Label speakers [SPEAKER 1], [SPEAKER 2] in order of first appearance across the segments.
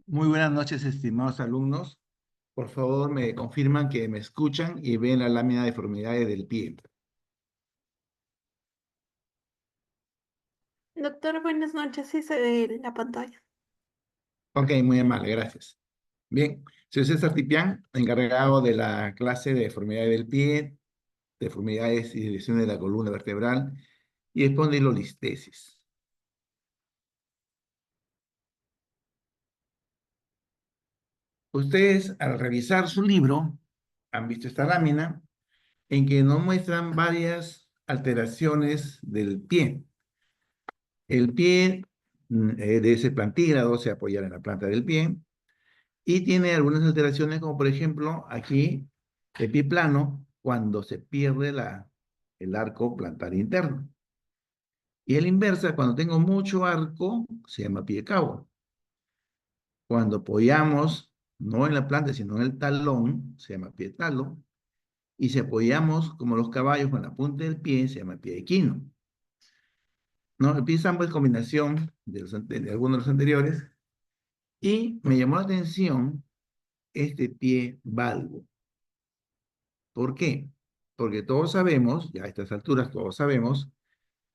[SPEAKER 1] Muy buenas noches, estimados alumnos. Por favor, me confirman que me escuchan y ven la lámina de deformidades del pie.
[SPEAKER 2] Doctor, buenas noches. Sí se ve la pantalla.
[SPEAKER 1] Ok, muy amable, gracias. Bien, soy César Tipián, encargado de la clase de deformidades del pie, deformidades y lesiones de la columna vertebral y espondilolistesis. Ustedes, al revisar su libro, han visto esta lámina en que nos muestran varias alteraciones del pie. El pie de ese plantígrado se apoya en la planta del pie y tiene algunas alteraciones como por ejemplo aquí el pie plano cuando se pierde el arco plantar interno. Y el inversa, cuando tengo mucho arco, se llama pie cabo. Cuando apoyamos no en la planta sino en el talón, se llama pie talo. Y si apoyamos como los caballos con la punta del pie, se llama pie equino. ¿No? El pie sambo es combinación de algunos de los anteriores. Y me llamó la atención este pie valgo. ¿Por qué? Porque todos sabemos, ya a estas alturas todos sabemos,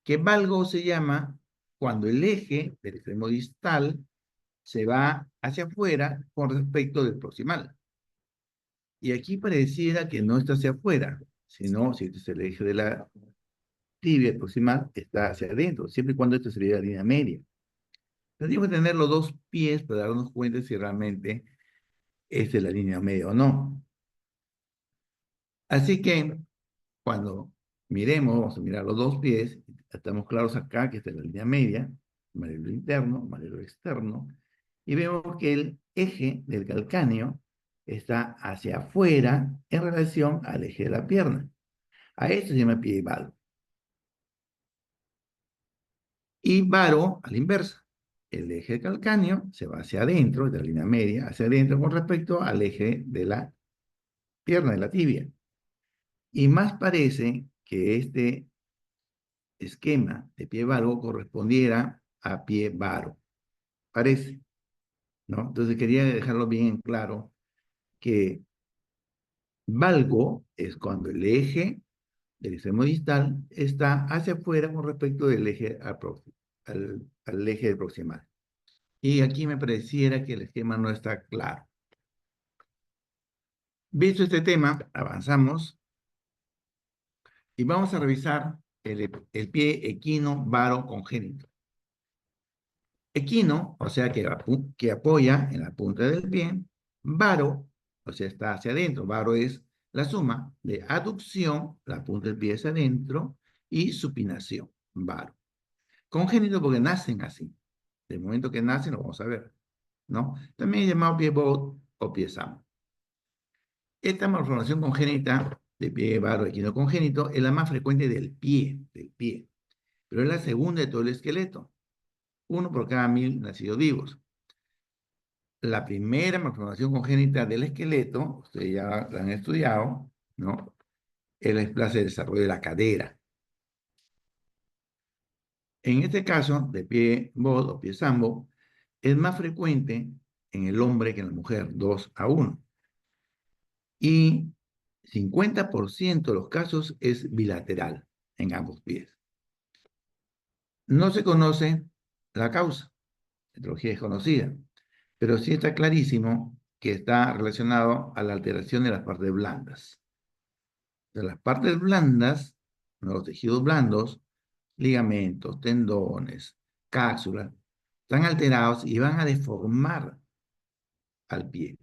[SPEAKER 1] que valgo se llama cuando el eje del extremo distal se va hacia afuera con respecto del proximal. Y aquí pareciera que no está hacia afuera, sino si este es el eje de la tibia proximal, está hacia adentro, siempre y cuando esta sería la línea media. Tendríamos que tener los dos pies para darnos cuenta si realmente esta es la línea media o no. Así que cuando miremos, vamos a mirar los dos pies, estamos claros acá que esta es la línea media, malelo interno, malelo externo, y vemos que el eje del calcáneo está hacia afuera en relación al eje de la pierna. A esto se llama pie varo. Y varo a la inversa. El eje del calcáneo se va hacia adentro, de la línea media, hacia adentro con respecto al eje de la pierna, de la tibia. Y más parece que este esquema de pie valgo correspondiera a pie varo. Parece, ¿no? Entonces quería dejarlo bien en claro que valgo es cuando el eje del extremo distal está hacia afuera con respecto del eje al eje proximal. Y aquí me pareciera que el esquema no está claro. Visto este tema, avanzamos y vamos a revisar el pie equino varo congénito. Equino, o sea que apoya en la punta del pie. Varo, o sea, está hacia adentro. Varo es la suma de aducción, la punta del pie hacia adentro, y supinación, varo. Congénito porque nacen así. Del momento que nacen, lo vamos a ver, ¿no? También llamado pie bot o pie samo. Esta malformación congénita de pie varo equino congénito es la más frecuente del pie, pero es la segunda de todo el esqueleto. Uno por cada 1000 nacidos vivos. La primera malformación congénita del esqueleto, ustedes ya la han estudiado, ¿no? Es la displasia de desarrollo de la cadera. En este caso, de pie bod o pie sambo, es más frecuente en el hombre que en la mujer, 2-1. Y 50% de los casos es bilateral en ambos pies. No se conoce la causa, la etiología es conocida, pero sí está clarísimo que está relacionado a la alteración de las partes blandas. De las partes blandas, los tejidos blandos, ligamentos, tendones, cápsulas, están alterados y van a deformar al pie.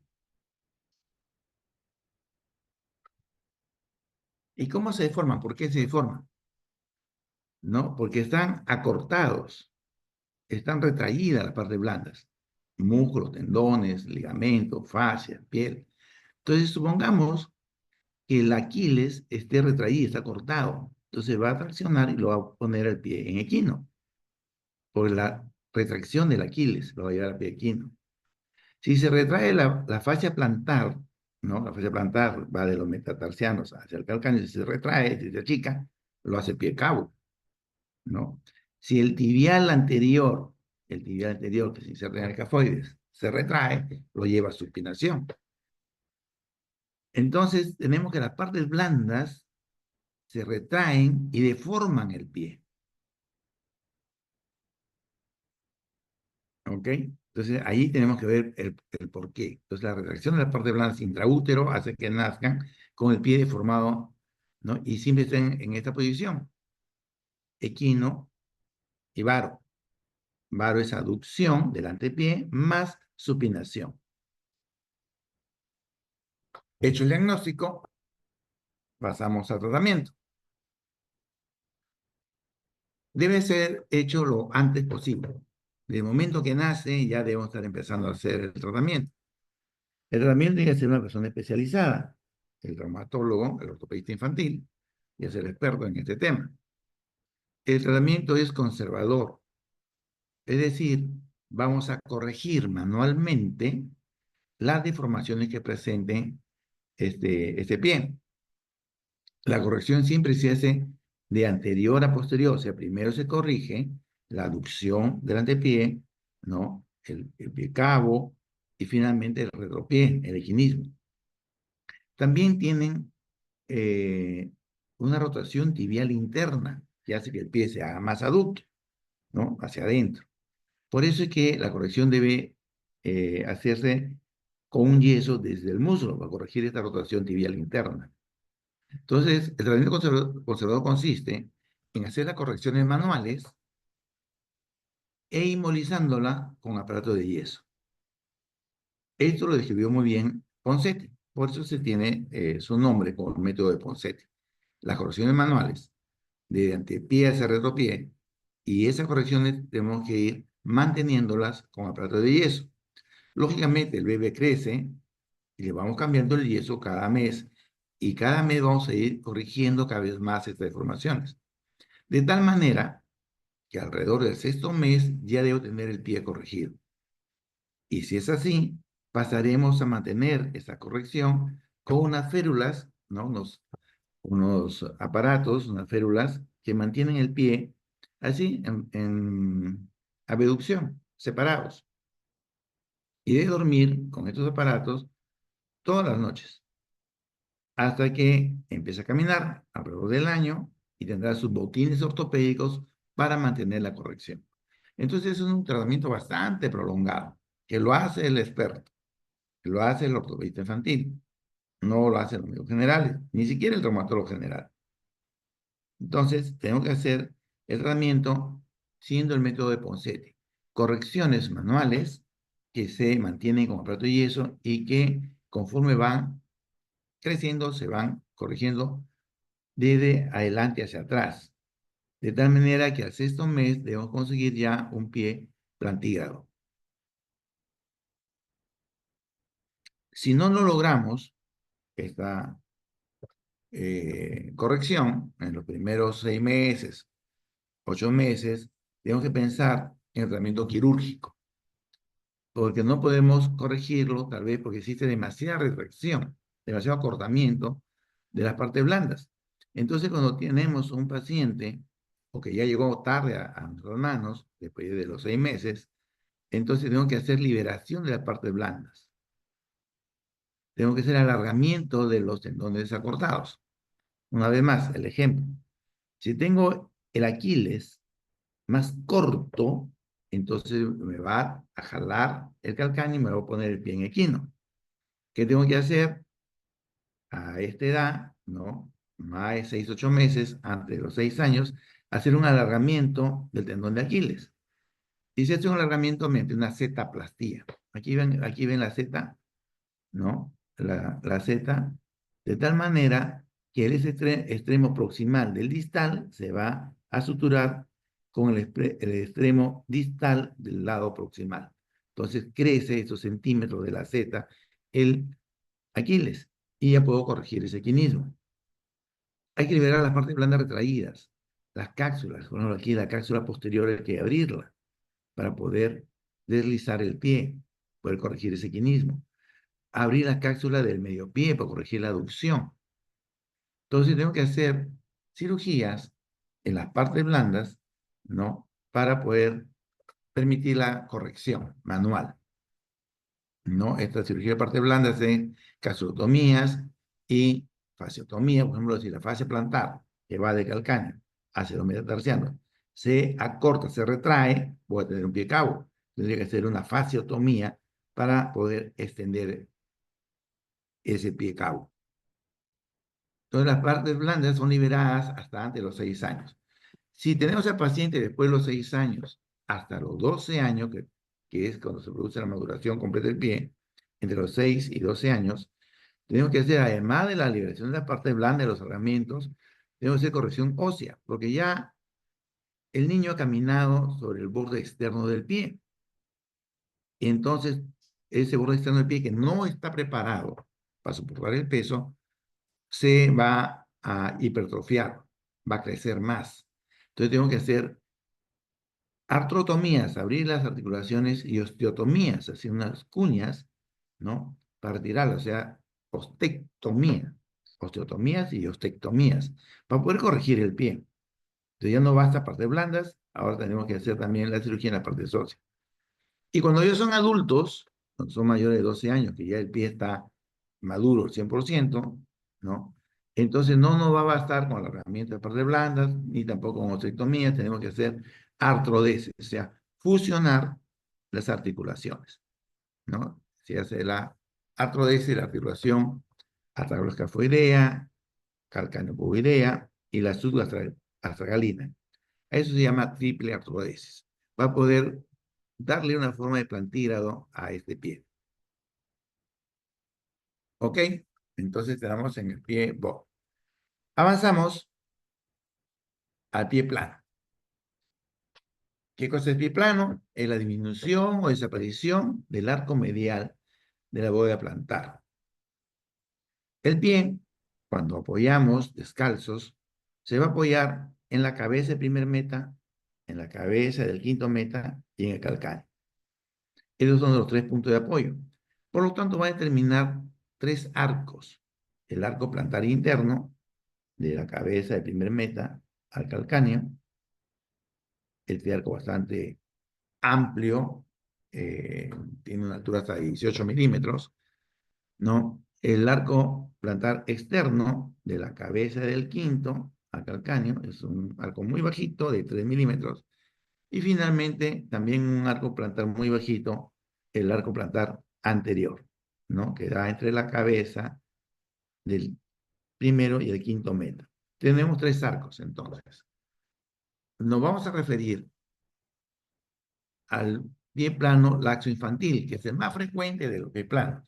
[SPEAKER 1] ¿Y cómo se deforman? ¿Por qué se deforman? ¿No? Porque están acortados, están retraídas las partes blandas, músculos, tendones, ligamentos, fascia, piel. Entonces, supongamos que el Aquiles esté retraído, está cortado. Entonces va a traccionar y lo va a poner el pie en equino. Por la retracción del Aquiles lo va a llevar al pie equino. Si se retrae la fascia plantar, ¿no? La fascia plantar va de los metatarsianos hacia el calcáneo, si se retrae, si se achica, lo hace pie cabo, ¿no? Si el tibial anterior que se inserta en el cafoides, se retrae, lo lleva a supinación. Entonces, tenemos que las partes blandas se retraen y deforman el pie. ¿Ok? Entonces, ahí tenemos que ver el por qué. Entonces, la retracción de las partes blandas intraútero hace que nazcan con el pie deformado, ¿no? Y siempre estén en esta posición. Equino y varo. Varo es aducción del antepié más supinación. Hecho el diagnóstico, pasamos al tratamiento. Debe ser hecho lo antes posible. Del momento que nace, ya debemos estar empezando a hacer el tratamiento. El tratamiento tiene que ser una persona especializada, el traumatólogo, el ortopedista infantil, y es el experto en este tema. El tratamiento es conservador, es decir, vamos a corregir manualmente las deformaciones que presenten este pie. La corrección siempre se hace de anterior a posterior, o sea, primero se corrige la aducción del antepié, ¿no? El pie cabo y finalmente el retropié, el equinismo. También tienen una rotación tibial interna que hace que el pie se haga más aducto, ¿no? Hacia adentro. Por eso es que la corrección debe hacerse con un yeso desde el muslo para corregir esta rotación tibial interna. Entonces, el tratamiento conservador consiste en hacer las correcciones manuales e inmovilizándola con aparato de yeso. Esto lo describió muy bien Ponseti, por eso se tiene su nombre como el método de Ponseti. Las correcciones manuales de antepié hacia retropié, y esas correcciones tenemos que ir manteniéndolas con aparato de yeso. Lógicamente, el bebé crece y le vamos cambiando el yeso cada mes, y cada mes vamos a ir corrigiendo cada vez más estas deformaciones. De tal manera que alrededor del sexto mes ya debo tener el pie corregido. Y si es así, pasaremos a mantener esa corrección con unas férulas, ¿no? Unos aparatos, unas férulas que mantienen el pie así en abducción, separados. Y de dormir con estos aparatos todas las noches, hasta que empiece a caminar alrededor del año y tendrá sus botines ortopédicos para mantener la corrección. Entonces es un tratamiento bastante prolongado, que lo hace el experto, que lo hace el ortopedista infantil, no lo hacen los médicos generales, ni siquiera el traumatólogo general. Entonces, tengo que hacer el tratamiento siendo el método de Ponseti. Correcciones manuales que se mantienen con aparato de yeso y que conforme van creciendo, se van corrigiendo desde adelante hacia atrás. De tal manera que al sexto mes debemos conseguir ya un pie plantígrado. Si no lo logramos, esta corrección en los primeros 6 meses, 8 meses, tenemos que pensar en el tratamiento quirúrgico, porque no podemos corregirlo, tal vez porque existe demasiada retracción, demasiado acortamiento de las partes blandas. Entonces, cuando tenemos un paciente, o que ya llegó tarde a nuestras manos, después de los 6 meses, entonces tenemos que hacer liberación de las partes blandas. Tenemos que hacer alargamiento de los tendones acortados. Una vez más, el ejemplo. Si tengo el Aquiles más corto, entonces me va a jalar el calcáneo y me va a poner el pie en equino. ¿Qué tengo que hacer a esta edad, no? Más de 6, 8 meses, antes de los 6 años, hacer un alargamiento del tendón de Aquiles. Y se hace un alargamiento mediante una Z-plastía. Aquí ven la Z, ¿no? La Z, de tal manera que el extremo proximal del distal se va a suturar con el extremo distal del lado proximal. Entonces crece esos centímetros de la Z el Aquiles y ya puedo corregir ese equinismo. Hay que liberar las partes blandas retraídas, las cápsulas. Bueno, aquí la cápsula posterior hay que abrirla para poder deslizar el pie, poder corregir ese equinismo. Abrir la cápsula del medio pie para corregir la aducción. Entonces tengo que hacer cirugías en las partes blandas, ¿no? Para poder permitir la corrección manual, ¿no? Esta cirugía de partes blandas en capsulotomías y fasciotomía, por ejemplo, si la fascia plantar, que va de calcáneo hacia los metatarsianos, se acorta, se retrae, voy a tener un pie cabo. Tendría que hacer una fasciotomía para poder extender ese pie cabo. Entonces las partes blandas son liberadas hasta antes de los 6 años. Si tenemos al paciente después de los 6 años hasta los 12 años, que es cuando se produce la maduración completa del pie, entre los 6 y 12 años, tenemos que hacer, además de la liberación de la parte blanda de los herramientas, tenemos que hacer corrección ósea, porque ya el niño ha caminado sobre el borde externo del pie. Y entonces, ese borde externo del pie que no está preparado para soportar el peso, se va a hipertrofiar, va a crecer más. Entonces tengo que hacer artrotomías, abrir las articulaciones y osteotomías, hacer unas cuñas, ¿no? Para retirarlas, o sea, ostectomía, osteotomías y ostectomías, para poder corregir el pie. Entonces ya no basta partes blandas, ahora tenemos que hacer también la cirugía en la parte ósea. Y cuando ellos son adultos, cuando son mayores de 12 años, que ya el pie está maduro al 100%, ¿no? Entonces no nos va a bastar con la herramienta de partes blandas, ni tampoco con ostectomía, tenemos que hacer artrodesis, o sea, fusionar las articulaciones, ¿no? Se hace la artrodesis, la articulación atracroscafoidea, calcaneopuboidea y la subastragalina. Eso se llama triple artrodesis. Va a poder darle una forma de plantígrado a este pie. ¿Ok? Entonces tenemos en el pie bob. Avanzamos al pie plano. ¿Qué cosa es pie plano? Es la disminución o desaparición del arco medial de la bóveda plantar. El pie, cuando apoyamos descalzos, se va a apoyar en la cabeza del primer meta, en la cabeza del quinto meta y en el calcáneo. Esos son los 3 puntos de apoyo. Por lo tanto, va a determinar 3 arcos. El arco plantar interno, de la cabeza del primer meta al calcáneo. Este arco bastante amplio, tiene una altura hasta 18 milímetros, ¿no? El arco plantar externo, de la cabeza del quinto al calcáneo, es un arco muy bajito, de 3 milímetros. Y finalmente, también un arco plantar muy bajito, el arco plantar anterior, ¿no? Que da entre la cabeza del primero y el quinto metro. Tenemos tres arcos, entonces. Nos vamos a referir al pie plano laxo infantil, que es el más frecuente de los pies planos.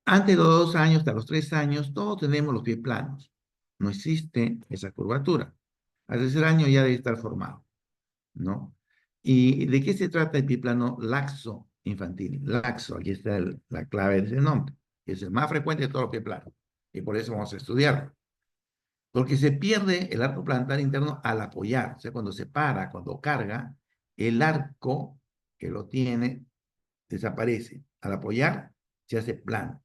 [SPEAKER 1] Antes de los 2 años, hasta los 3 años, todos tenemos los pies planos. No existe esa curvatura. Al tercer año ya debe estar formado, ¿no? ¿Y de qué se trata el pie plano laxo infantil? Laxo, aquí está la clave de ese nombre. Es el más frecuente de todos los pies planos. Y por eso vamos a estudiarlo. Porque se pierde el arco plantar interno al apoyar. O sea, cuando se para, cuando carga, el arco que lo tiene desaparece. Al apoyar, se hace plano.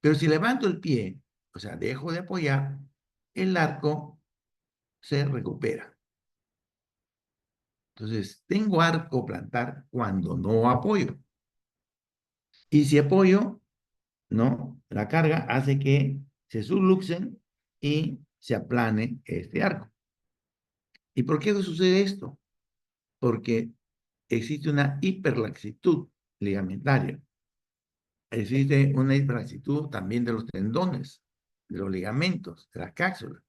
[SPEAKER 1] Pero si levanto el pie, o sea, dejo de apoyar, el arco se recupera. Entonces, tengo arco plantar cuando no apoyo. Y si apoyo, ¿no? La carga hace que se subluxen y se aplane este arco. ¿Y por qué sucede esto? Porque existe una hiperlaxitud ligamentaria. Existe una hiperlaxitud también de los tendones, de los ligamentos, de las cápsulas.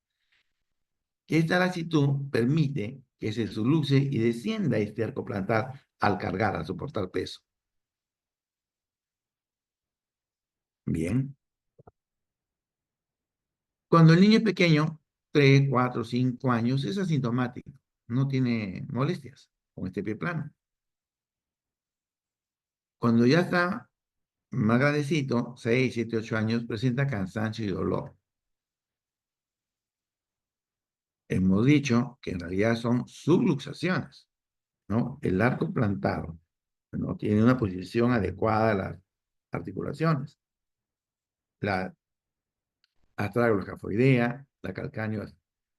[SPEAKER 1] Esta laxitud permite que se subluxe y descienda este arco plantar al cargar, al soportar peso. Bien. Cuando el niño es pequeño, 3, 4, 5 años, es asintomático. No tiene molestias con este pie plano. Cuando ya está más grandecito, 6, 7, 8 años, presenta cansancio y dolor. Hemos dicho que en realidad son subluxaciones, ¿no? El arco plantar no tiene una posición adecuada a las articulaciones. La astrágalo escafoidea, la calcáneo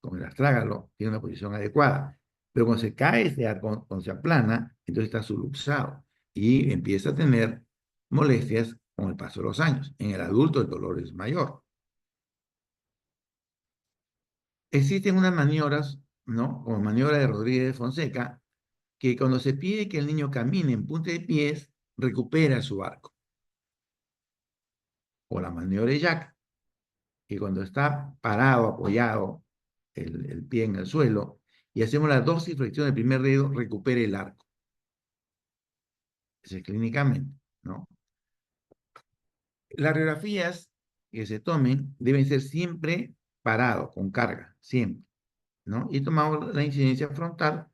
[SPEAKER 1] con el astrágalo tiene una posición adecuada. Pero cuando se cae este arco, cuando se aplana, entonces está subluxado y empieza a tener molestias con el paso de los años. En el adulto el dolor es mayor. Existen unas maniobras, ¿no? Como maniobra de Rodríguez de Fonseca, que cuando se pide que el niño camine en punta de pies, recupera su arco. O la maniobra de Jack, que cuando está parado, apoyado el pie en el suelo, y hacemos la dorsiflexión del primer dedo, recupere el arco. Eso es clínicamente, ¿no? Las radiografías que se tomen deben ser siempre parado, con carga, siempre, ¿no? Y tomamos la incidencia frontal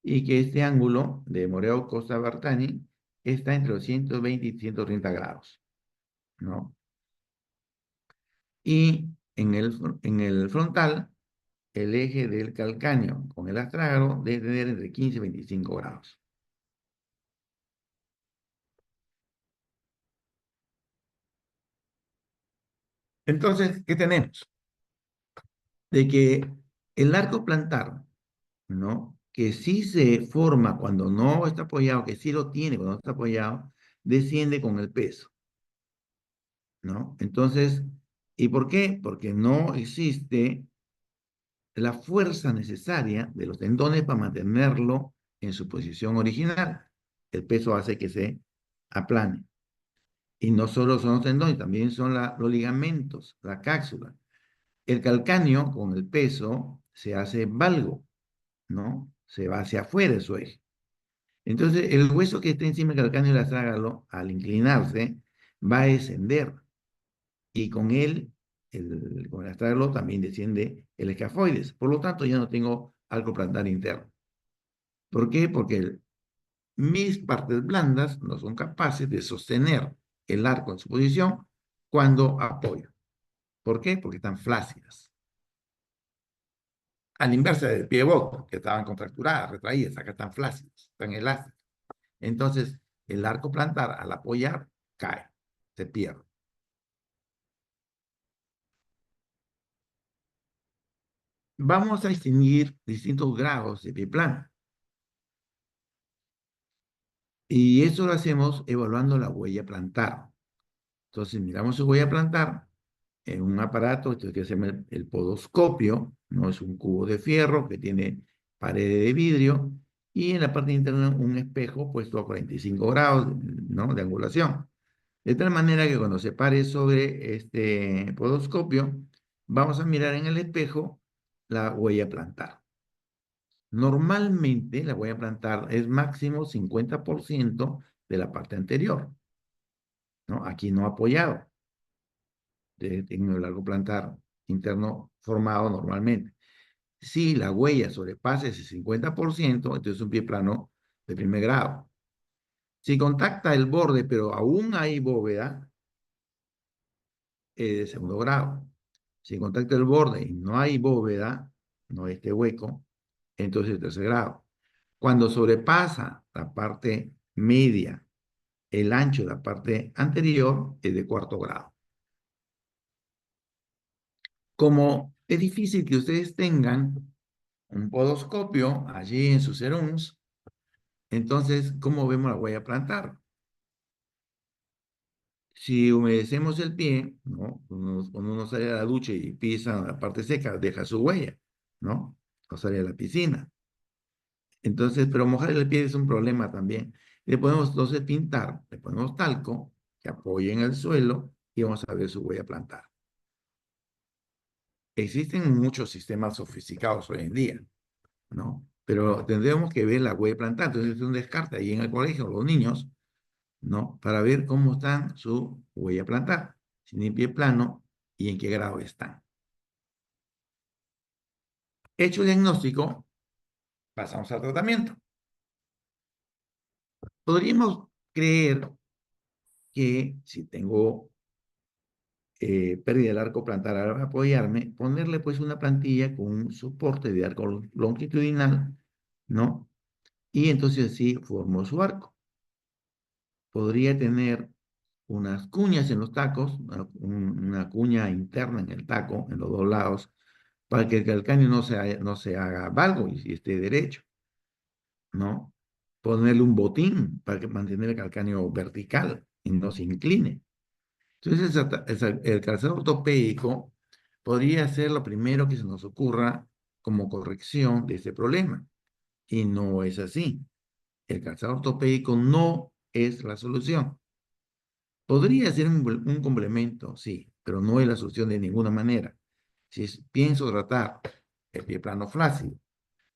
[SPEAKER 1] y que este ángulo de Moreo Costa Bartani está entre los 120 y 130 grados, ¿no? Y en el frontal, el eje del calcáneo con el astrágalo debe tener entre 15 y 25 grados. Entonces, ¿qué tenemos? De que el arco plantar, ¿no? Que sí se forma cuando no está apoyado, que sí lo tiene cuando no está apoyado, desciende con el peso, ¿no? Entonces, ¿y por qué? Porque no existe la fuerza necesaria de los tendones para mantenerlo en su posición original. El peso hace que se aplane. Y no solo son los tendones, también son los ligamentos, la cápsula. El calcáneo, con el peso, se hace valgo, ¿no? Se va hacia afuera de su eje. Entonces, el hueso que está encima del calcáneo del astrágalo, al inclinarse, va a descender. Y con él, con el astrágalo, también desciende el escafoides. Por lo tanto, ya no tengo arco plantar interno. ¿Por qué? Porque mis partes blandas no son capaces de sostener el arco en su posición cuando apoyo. ¿Por qué? Porque están flácidas. A la inversa del pie de boca, que estaban contracturadas, retraídas, acá están flácidas, están elásticas. Entonces, el arco plantar al apoyar cae, se pierde. Vamos a distinguir distintos grados de pie plano. Y eso lo hacemos evaluando la huella plantar. Entonces, miramos su huella plantar en un aparato, esto que se llama el podoscopio, ¿no? Es un cubo de fierro que tiene pared de vidrio y en la parte interna un espejo puesto a 45 grados, ¿no? De angulación. De tal manera que cuando se pare sobre este podoscopio, vamos a mirar en el espejo la huella plantar. Normalmente la huella plantar es máximo 50% de la parte anterior, ¿no? Aquí no apoyado, en el largo plantar interno formado normalmente. Si la huella sobrepasa ese 50%, entonces es un pie plano de primer grado. Si contacta el borde, pero aún hay bóveda, de segundo grado. Si contacta el borde y no hay bóveda, no hay este hueco, entonces es tercer grado. Cuando sobrepasa la parte media, el ancho de la parte anterior es de cuarto grado. Como es difícil que ustedes tengan un podoscopio allí en sus serums, entonces, ¿cómo vemos la huella plantar? Si humedecemos el pie, ¿no? Cuando uno sale a la ducha y pisa la parte seca, deja su huella, ¿no? O sale a la piscina. Entonces, pero mojar el pie es un problema también. Le podemos entonces pintar, le ponemos talco que apoye en el suelo y vamos a ver su huella plantar. Existen muchos sistemas sofisticados hoy en día, ¿no? Pero tendremos que ver la huella plantar. Entonces, es un descarte ahí en el colegio, los niños, ¿no? Para ver cómo están su huella plantar, si tienen pie plano y en qué grado están. Hecho el diagnóstico, pasamos al tratamiento. Podríamos creer que si tengo pérdida del arco plantar al apoyarme, ponerle pues una plantilla con un soporte de arco longitudinal, ¿no? Y entonces así formo su arco. Podría tener unas cuñas en los tacos, una cuña interna en el taco, en los dos lados, para que el calcáneo no se haga valgo y esté derecho, ¿no? Ponerle un botín para que mantener el calcáneo vertical y no se incline. Entonces, el calzado ortopédico podría ser lo primero que se nos ocurra como corrección de este problema. Y no es así. El calzado ortopédico no es la solución. Podría ser un complemento, sí, pero no es la solución de ninguna manera. Pienso tratar el pie plano flácido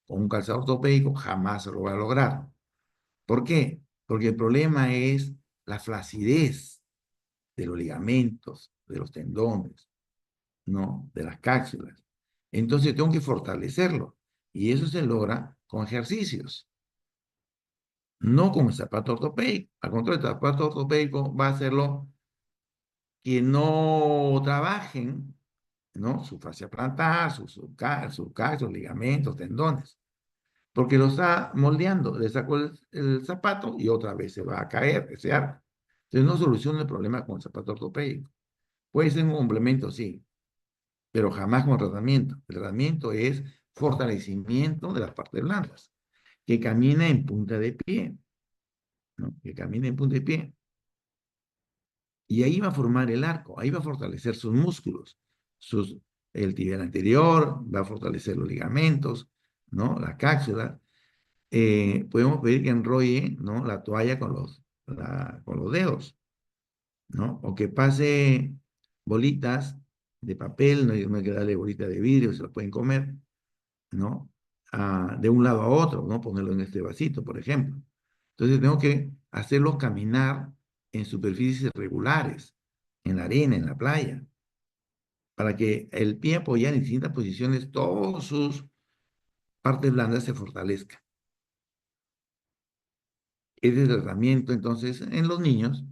[SPEAKER 1] con un calzado ortopédico, jamás lo voy a lograr. ¿Por qué? Porque el problema es la flacidez de los ligamentos, de los tendones, ¿no? De las cápsulas. Entonces tengo que fortalecerlo. Y eso se logra con ejercicios, no con el zapato ortopédico. Al contrario, el zapato ortopédico va a hacerlo que no trabajen, ¿no? Su fascia plantar, sus cápsulas, ligamentos, tendones. Porque lo está moldeando. Le sacó el zapato y otra vez se va a caer ese arco. Entonces no soluciona el problema con el zapato ortopédico. Puede ser un complemento, sí, pero jamás con tratamiento. El tratamiento es fortalecimiento de las partes blandas, que camina en punta de pie, ¿no? Que camina en punta de pie. Y ahí va a formar el arco, ahí va a fortalecer sus músculos, el tibial anterior, va a fortalecer los ligamentos, ¿no? La cápsula. Podemos pedir que enrolle, ¿no? La toalla con los dedos, ¿no? O que pase bolitas de papel, no hay que darle bolitas de vidrio, se las pueden comer, ¿no? De un lado a otro, ¿no? Ponerlo en este vasito, por ejemplo. Entonces tengo que hacerlos caminar en superficies regulares, en la arena, en la playa, para que el pie apoyado en distintas posiciones, todas sus partes blandas se fortalezcan. Ese es el tratamiento, entonces, en los niños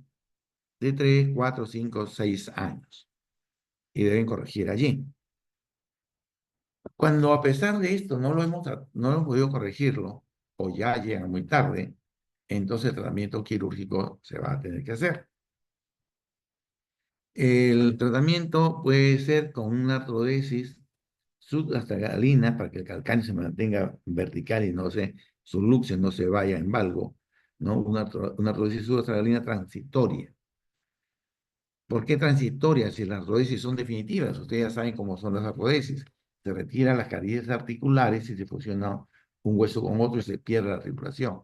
[SPEAKER 1] de 3, 4, 5, 6 años. Y deben corregir allí. Cuando a pesar de esto no hemos podido corregirlo, o ya llegan muy tarde, entonces el tratamiento quirúrgico se va a tener que hacer. El tratamiento puede ser con una artrodesis subastralina para que el calcáneo se mantenga vertical y su luxe no se vaya en valgo, ¿no? Una artrodesis subastralina transitoria. ¿Por qué transitorias si las artrodesis son definitivas? Ustedes ya saben cómo son las artrodesis. Se retiran las caries articulares y se fusiona un hueso con otro y se pierde la articulación.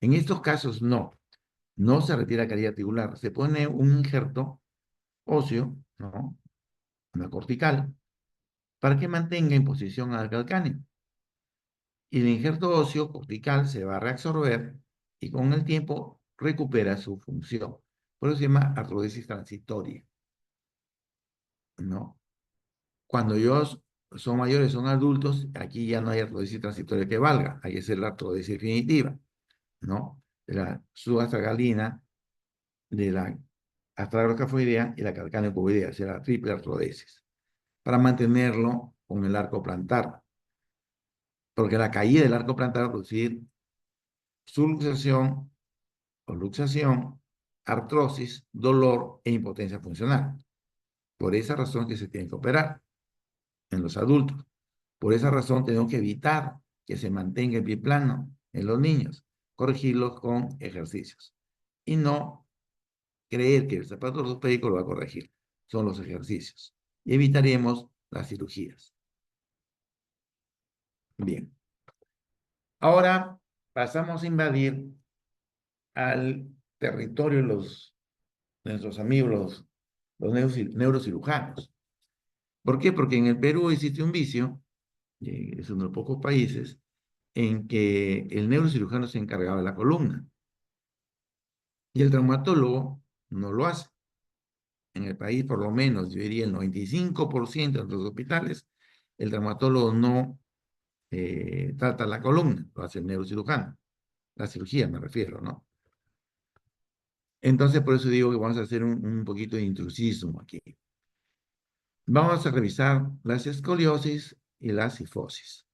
[SPEAKER 1] En estos casos no, no se retira carie articular. Se pone un injerto óseo, ¿no? Una cortical, para que mantenga en posición al calcáneo. Y el injerto óseo cortical se va a reabsorber y con el tiempo recupera su función. Por eso se llama artrodesis transitoria, ¿no? Cuando ellos son mayores, son adultos, aquí ya no hay artrodesis transitoria que valga, hay que ser la artrodesis definitiva, ¿no? De la subastragalina, de la astragalocafoidea y la calcaneocoidea, será la triple artrodesis, para mantenerlo con el arco plantar, porque la caída del arco plantar va a producir subluxación o luxación, artrosis, dolor e impotencia funcional. Por esa razón que se tiene que operar en los adultos. Por esa razón tenemos que evitar que se mantenga el pie plano en los niños, corregirlos con ejercicios y no creer que el zapato ortopédico lo va a corregir. Son los ejercicios. Y evitaremos las cirugías. Bien. Ahora pasamos a invadir al territorio de nuestros amigos, los neurocirujanos. ¿Por qué? Porque en el Perú existe un vicio, y es uno de los pocos países, en que el neurocirujano se encargaba de la columna y el traumatólogo no lo hace. En el país, por lo menos, yo diría el 95% de los hospitales, el traumatólogo no trata la columna, lo hace el neurocirujano. La cirugía me refiero, ¿no? Entonces, por eso digo que vamos a hacer un poquito de intrusismo aquí. Vamos a revisar las escoliosis y la cifosis.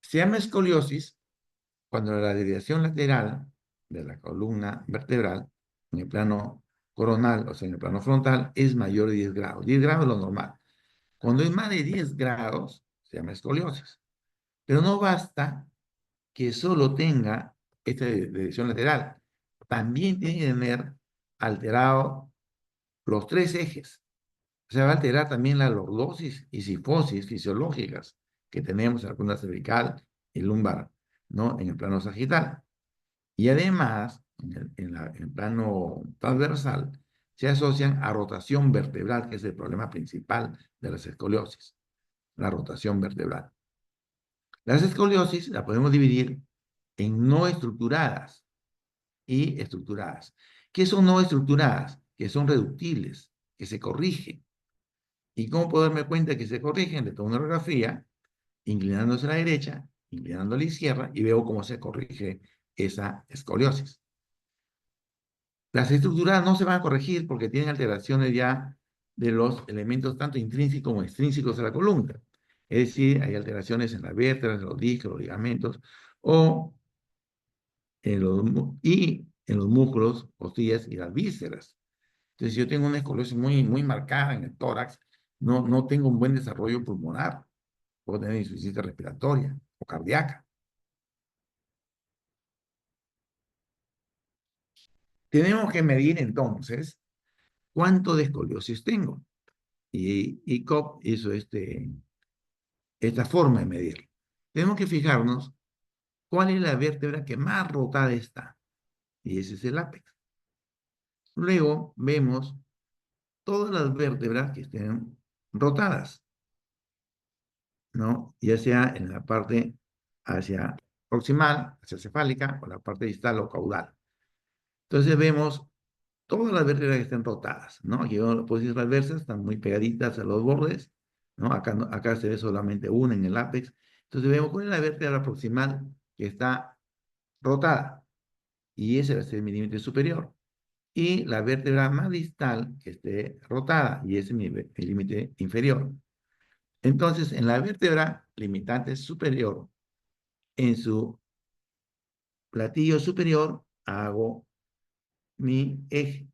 [SPEAKER 1] Se llama escoliosis cuando la desviación lateral de la columna vertebral en el plano coronal, o sea, en el plano frontal, es mayor de 10 grados. 10 grados es lo normal. Cuando es más de 10 grados, se llama escoliosis. Pero no basta que solo tenga esta desviación lateral. También tiene que tener alterado los tres ejes. O sea, va a alterar también la lordosis y cifosis fisiológicas que tenemos en la columna cervical y lumbar, ¿no? En el plano sagital. Y además, en el plano transversal, se asocian a rotación vertebral, que es el problema principal de las escoliosis, la rotación vertebral. Las escoliosis las podemos dividir en no estructuradas y estructuradas. ¿Qué son no estructuradas? Que son reductibles, que se corrigen. ¿Y cómo puedo darme cuenta que se corrigen? Le tomo una radiografía, inclinándose a la derecha, inclinando a la izquierda, y veo cómo se corrige esa escoliosis. Las estructuras no se van a corregir porque tienen alteraciones ya de los elementos tanto intrínsecos como extrínsecos de la columna. Es decir, hay alteraciones en las vértebras, en los discos, los ligamentos, o en los músculos, costillas y las vísceras. Entonces, si yo tengo una escoliosis muy marcada en el tórax, no tengo un buen desarrollo pulmonar. Puedo tener insuficiencia respiratoria o cardíaca. Tenemos que medir entonces cuánto de escoliosis tengo. Y Cobb hizo esta forma de medirlo. Tenemos que fijarnos cuál es la vértebra que más rotada está. Y ese es el ápex. Luego vemos todas las vértebras que estén rotadas, ¿no? Ya sea en la parte hacia proximal, hacia cefálica, o la parte distal o caudal. Entonces vemos todas las vértebras que estén rotadas, ¿no? Aquí vemos las posiciones transversas, están muy pegaditas a los bordes, ¿no? Acá se ve solamente una en el ápex. Entonces vemos cuál es la vértebra proximal que está rotada, y ese va a ser el milímetro superior. Y la vértebra más distal que esté rotada, y ese es el límite inferior. Entonces, en la vértebra limitante superior, en su platillo superior, hago mi eje.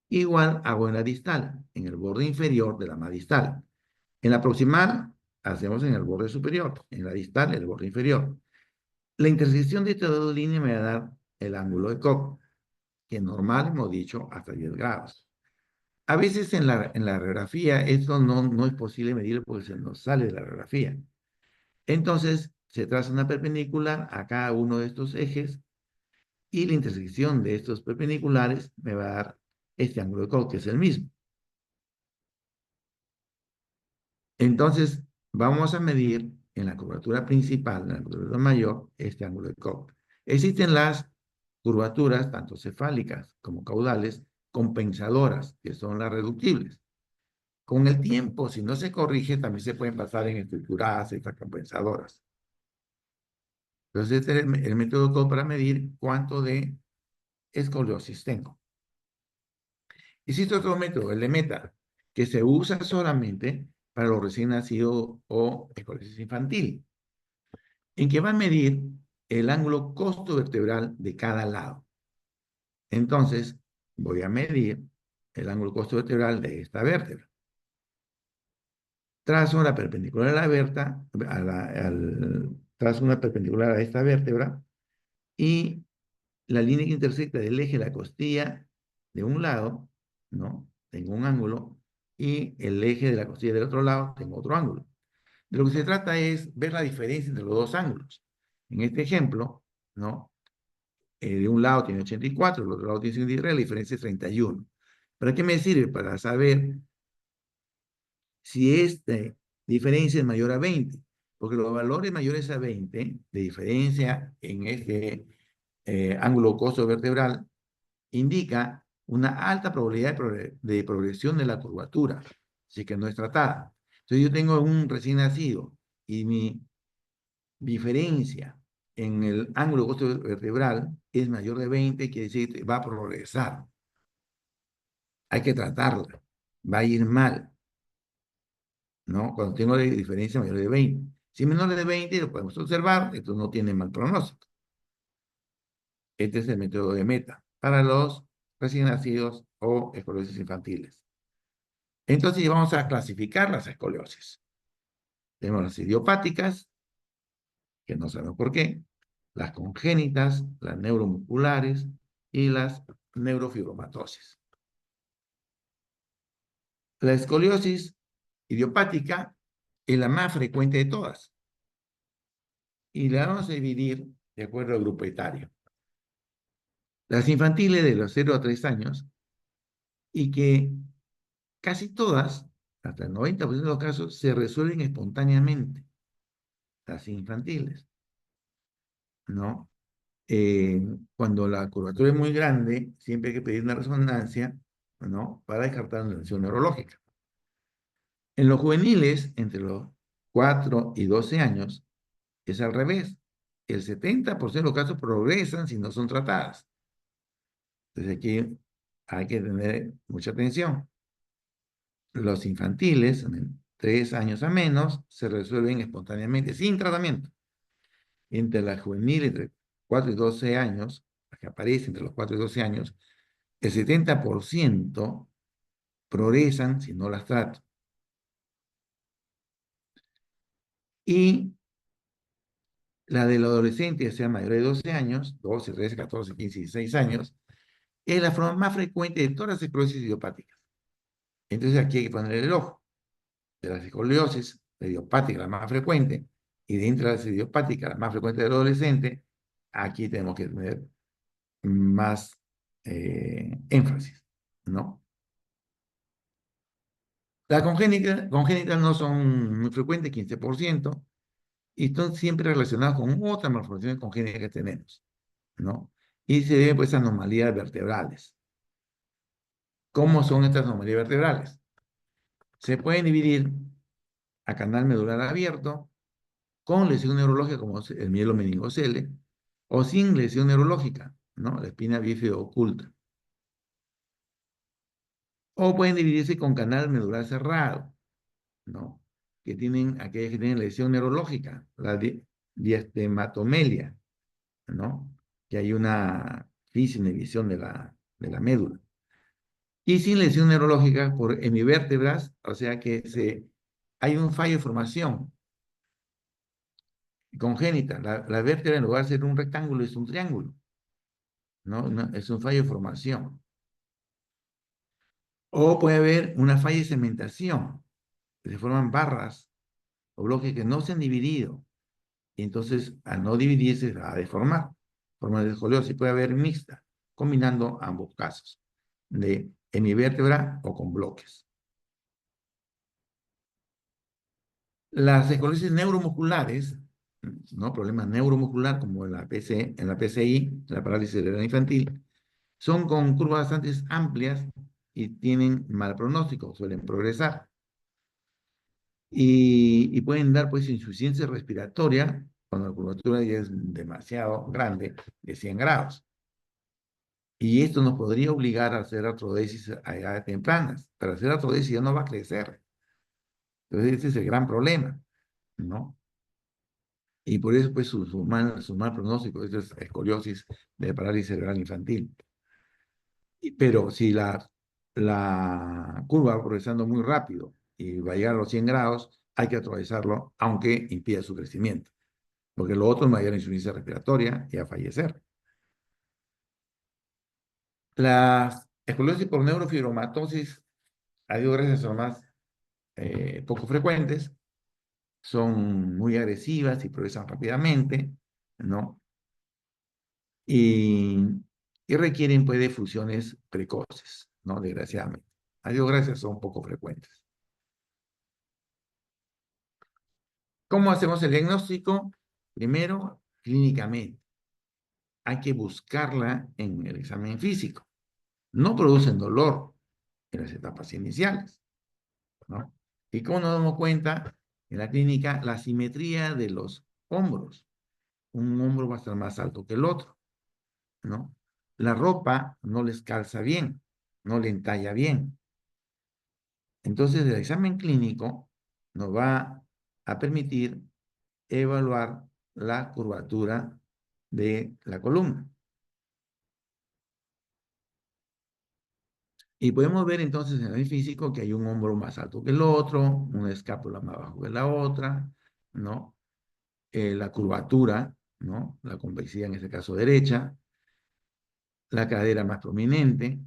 [SPEAKER 1] Igual hago en la distal, en el borde inferior de la más distal. En la proximal, hacemos en el borde superior. En la distal, el borde inferior. La intersección de estas dos líneas me va a dar el ángulo de Cobb. que normal hemos dicho hasta 10 grados. A veces en la radiografía esto no es posible medir porque se nos sale de la radiografía. Entonces se traza una perpendicular a cada uno de estos ejes y la intersección de estos perpendiculares me va a dar este ángulo de Cobb, que es el mismo. Entonces vamos a medir en la curvatura principal, en la curvatura mayor, este ángulo de Cobb. Existen las curvaturas, tanto cefálicas como caudales, compensadoras, que son las reductibles. Con el tiempo, si no se corrige, también se pueden pasar en estructuradas estas compensadoras. Entonces, este es el método Cobb para medir cuánto de escoliosis tengo. Existe otro método, el de Meta, que se usa solamente para los recién nacidos o escoliosis infantil, en que va a medir el ángulo costo vertebral de cada lado. Entonces, voy a medir el ángulo costo vertebral de esta vértebra. Trazo la perpendicular a la vértebra, trazo una perpendicular a esta vértebra y la línea que intersecta del eje de la costilla de un lado, ¿no? Tengo un ángulo y el eje de la costilla del otro lado tengo otro ángulo. De lo que se trata es ver la diferencia entre los dos ángulos. En este ejemplo, ¿no? De un lado tiene 84, del otro lado tiene 53, la diferencia es 31. ¿Para qué me sirve? Para saber si esta diferencia es mayor a 20, porque los valores mayores a 20 de diferencia en este ángulo costo vertebral indica una alta probabilidad de progresión de la curvatura, así que no es tratada. Entonces yo tengo un recién nacido y mi diferencia en el ángulo costo vertebral es mayor de 20, quiere decir que va a progresar. Hay que tratarla. Va a ir mal, ¿no? Cuando tengo la diferencia mayor de 20. Si es menor de 20, lo podemos observar, esto no tiene mal pronóstico. Este es el método de Meta para los recién nacidos o escoliosis infantiles. Entonces vamos a clasificar las escoliosis. Tenemos las idiopáticas, que no sabemos por qué, las congénitas, las neuromusculares y las neurofibromatosis. La escoliosis idiopática es la más frecuente de todas y la vamos a dividir de acuerdo al grupo etario. Las infantiles de los 0 a 3 años y que casi todas, hasta el 90% de los casos, se resuelven espontáneamente. Las infantiles, ¿no? Cuando la curvatura es muy grande, siempre hay que pedir una resonancia, ¿no? Para descartar una lesión neurológica. En los juveniles, entre los 4 y 12 años, es al revés. El 70% de los casos progresan si no son tratadas. Entonces aquí hay que tener mucha atención. Los infantiles, 3 años a menos, se resuelven espontáneamente, sin tratamiento. Entre la juvenil, entre 4 y 12 años, la que aparece entre los 4 y 12 años, el 70% progresan si no las trato. Y la del adolescente, ya sea mayor de 12 años, 12, 13, 14, 15, 16 años, es la forma más frecuente de todas las esclerosis idiopáticas. Entonces aquí hay que poner el ojo. De las escoliosis, la idiopática, la más frecuente, y dentro de las idiopáticas, la más frecuente del adolescente, aquí tenemos que tener más énfasis, ¿no? Las congénitas no son muy frecuentes, 15%, y están siempre relacionadas con otras malformaciones congénitas que tenemos, ¿no? Y se deben pues a anomalías vertebrales. ¿Cómo son estas anomalías vertebrales? Se pueden dividir a canal medular abierto, con lesión neurológica como el mielomeningocele, o sin lesión neurológica, ¿no? La espina bífida oculta. O pueden dividirse con canal medular cerrado, ¿no? Que tienen, aquellas que tienen lesión neurológica, la diastematomelia, ¿no? Que hay una inhibición de la médula. Y sin lesión neurológica por hemivértebras, o sea que hay un fallo de formación congénita. La vértebra en lugar de ser un rectángulo es un triángulo. ¿no? Es un fallo de formación. O puede haber una falla de cementación, que se forman barras o bloques que no se han dividido. Y entonces, al no dividirse, se va a deformar. Forma de escoliosis puede haber mixta, combinando ambos casos, de hemivértebra o con bloques. Las escoliosis neuromusculares, ¿no? Problemas neuromuscular como en la PCI, la parálisis cerebral infantil, son con curvas bastante amplias y tienen mal pronóstico, suelen progresar. Y pueden dar pues insuficiencia respiratoria cuando la curvatura ya es demasiado grande, de 100 grados. Y esto nos podría obligar a hacer artrodesis a edades tempranas. Pero hacer artrodesis ya no va a crecer. Entonces ese es el gran problema, ¿no? Y por eso pues su mal pronóstico, esto es escoliosis de parálisis cerebral infantil. Pero si la curva va progresando muy rápido y va a llegar a los 100 grados, hay que atravesarlo, aunque impida su crecimiento. Porque lo otro es mayor insuficiencia respiratoria y a fallecer. Las escoliosis por neurofibromatosis, a Dios gracias, son más poco frecuentes, son muy agresivas y progresan rápidamente, ¿no? Y, y requieren, pues, de fusiones precoces, ¿no? Desgraciadamente. A Dios gracias, son poco frecuentes. ¿Cómo hacemos el diagnóstico? Primero, clínicamente. Hay que buscarla en el examen físico. No producen dolor en las etapas iniciales, ¿no? ¿Y cómo nos damos cuenta? En la clínica, la simetría de los hombros. Un hombro va a estar más alto que el otro, ¿no? La ropa no les calza bien, no le entalla bien. Entonces, el examen clínico nos va a permitir evaluar la curvatura de la columna. Y podemos ver entonces en el físico que hay un hombro más alto que el otro, una escápula más bajo que la otra, ¿no? La curvatura, ¿no? La convexidad en este caso derecha, la cadera más prominente,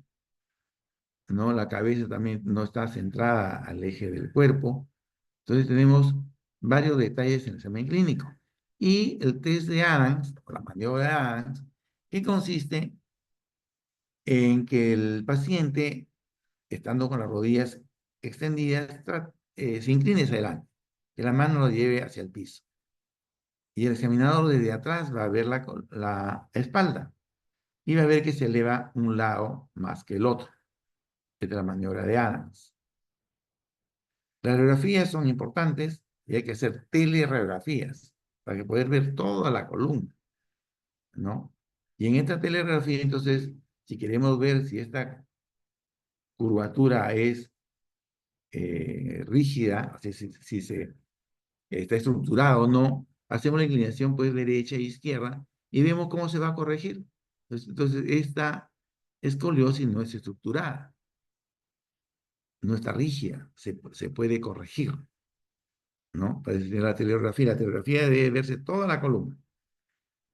[SPEAKER 1] ¿no? La cabeza también no está centrada al eje del cuerpo. Entonces tenemos varios detalles en el examen clínico. Y el test de Adams, o la maniobra de Adams, que consiste en que el paciente, estando con las rodillas extendidas, se incline hacia adelante, que la mano lo lleve hacia el piso. Y el examinador desde atrás va a ver la espalda y va a ver que se eleva un lado más que el otro. Esta es la maniobra de Adams. Las radiografías son importantes y hay que hacer teleradiografías para que poder ver toda la columna, ¿no? Y en esta teleradiografía, entonces, si queremos ver si esta curvatura es rígida, si se está estructurada o no, hacemos la inclinación pues derecha e izquierda y vemos cómo se va a corregir. Entonces esta escoliosis no es estructurada, no está rígida, se puede corregir, ¿no? Para decir la telegrafía debe verse toda la columna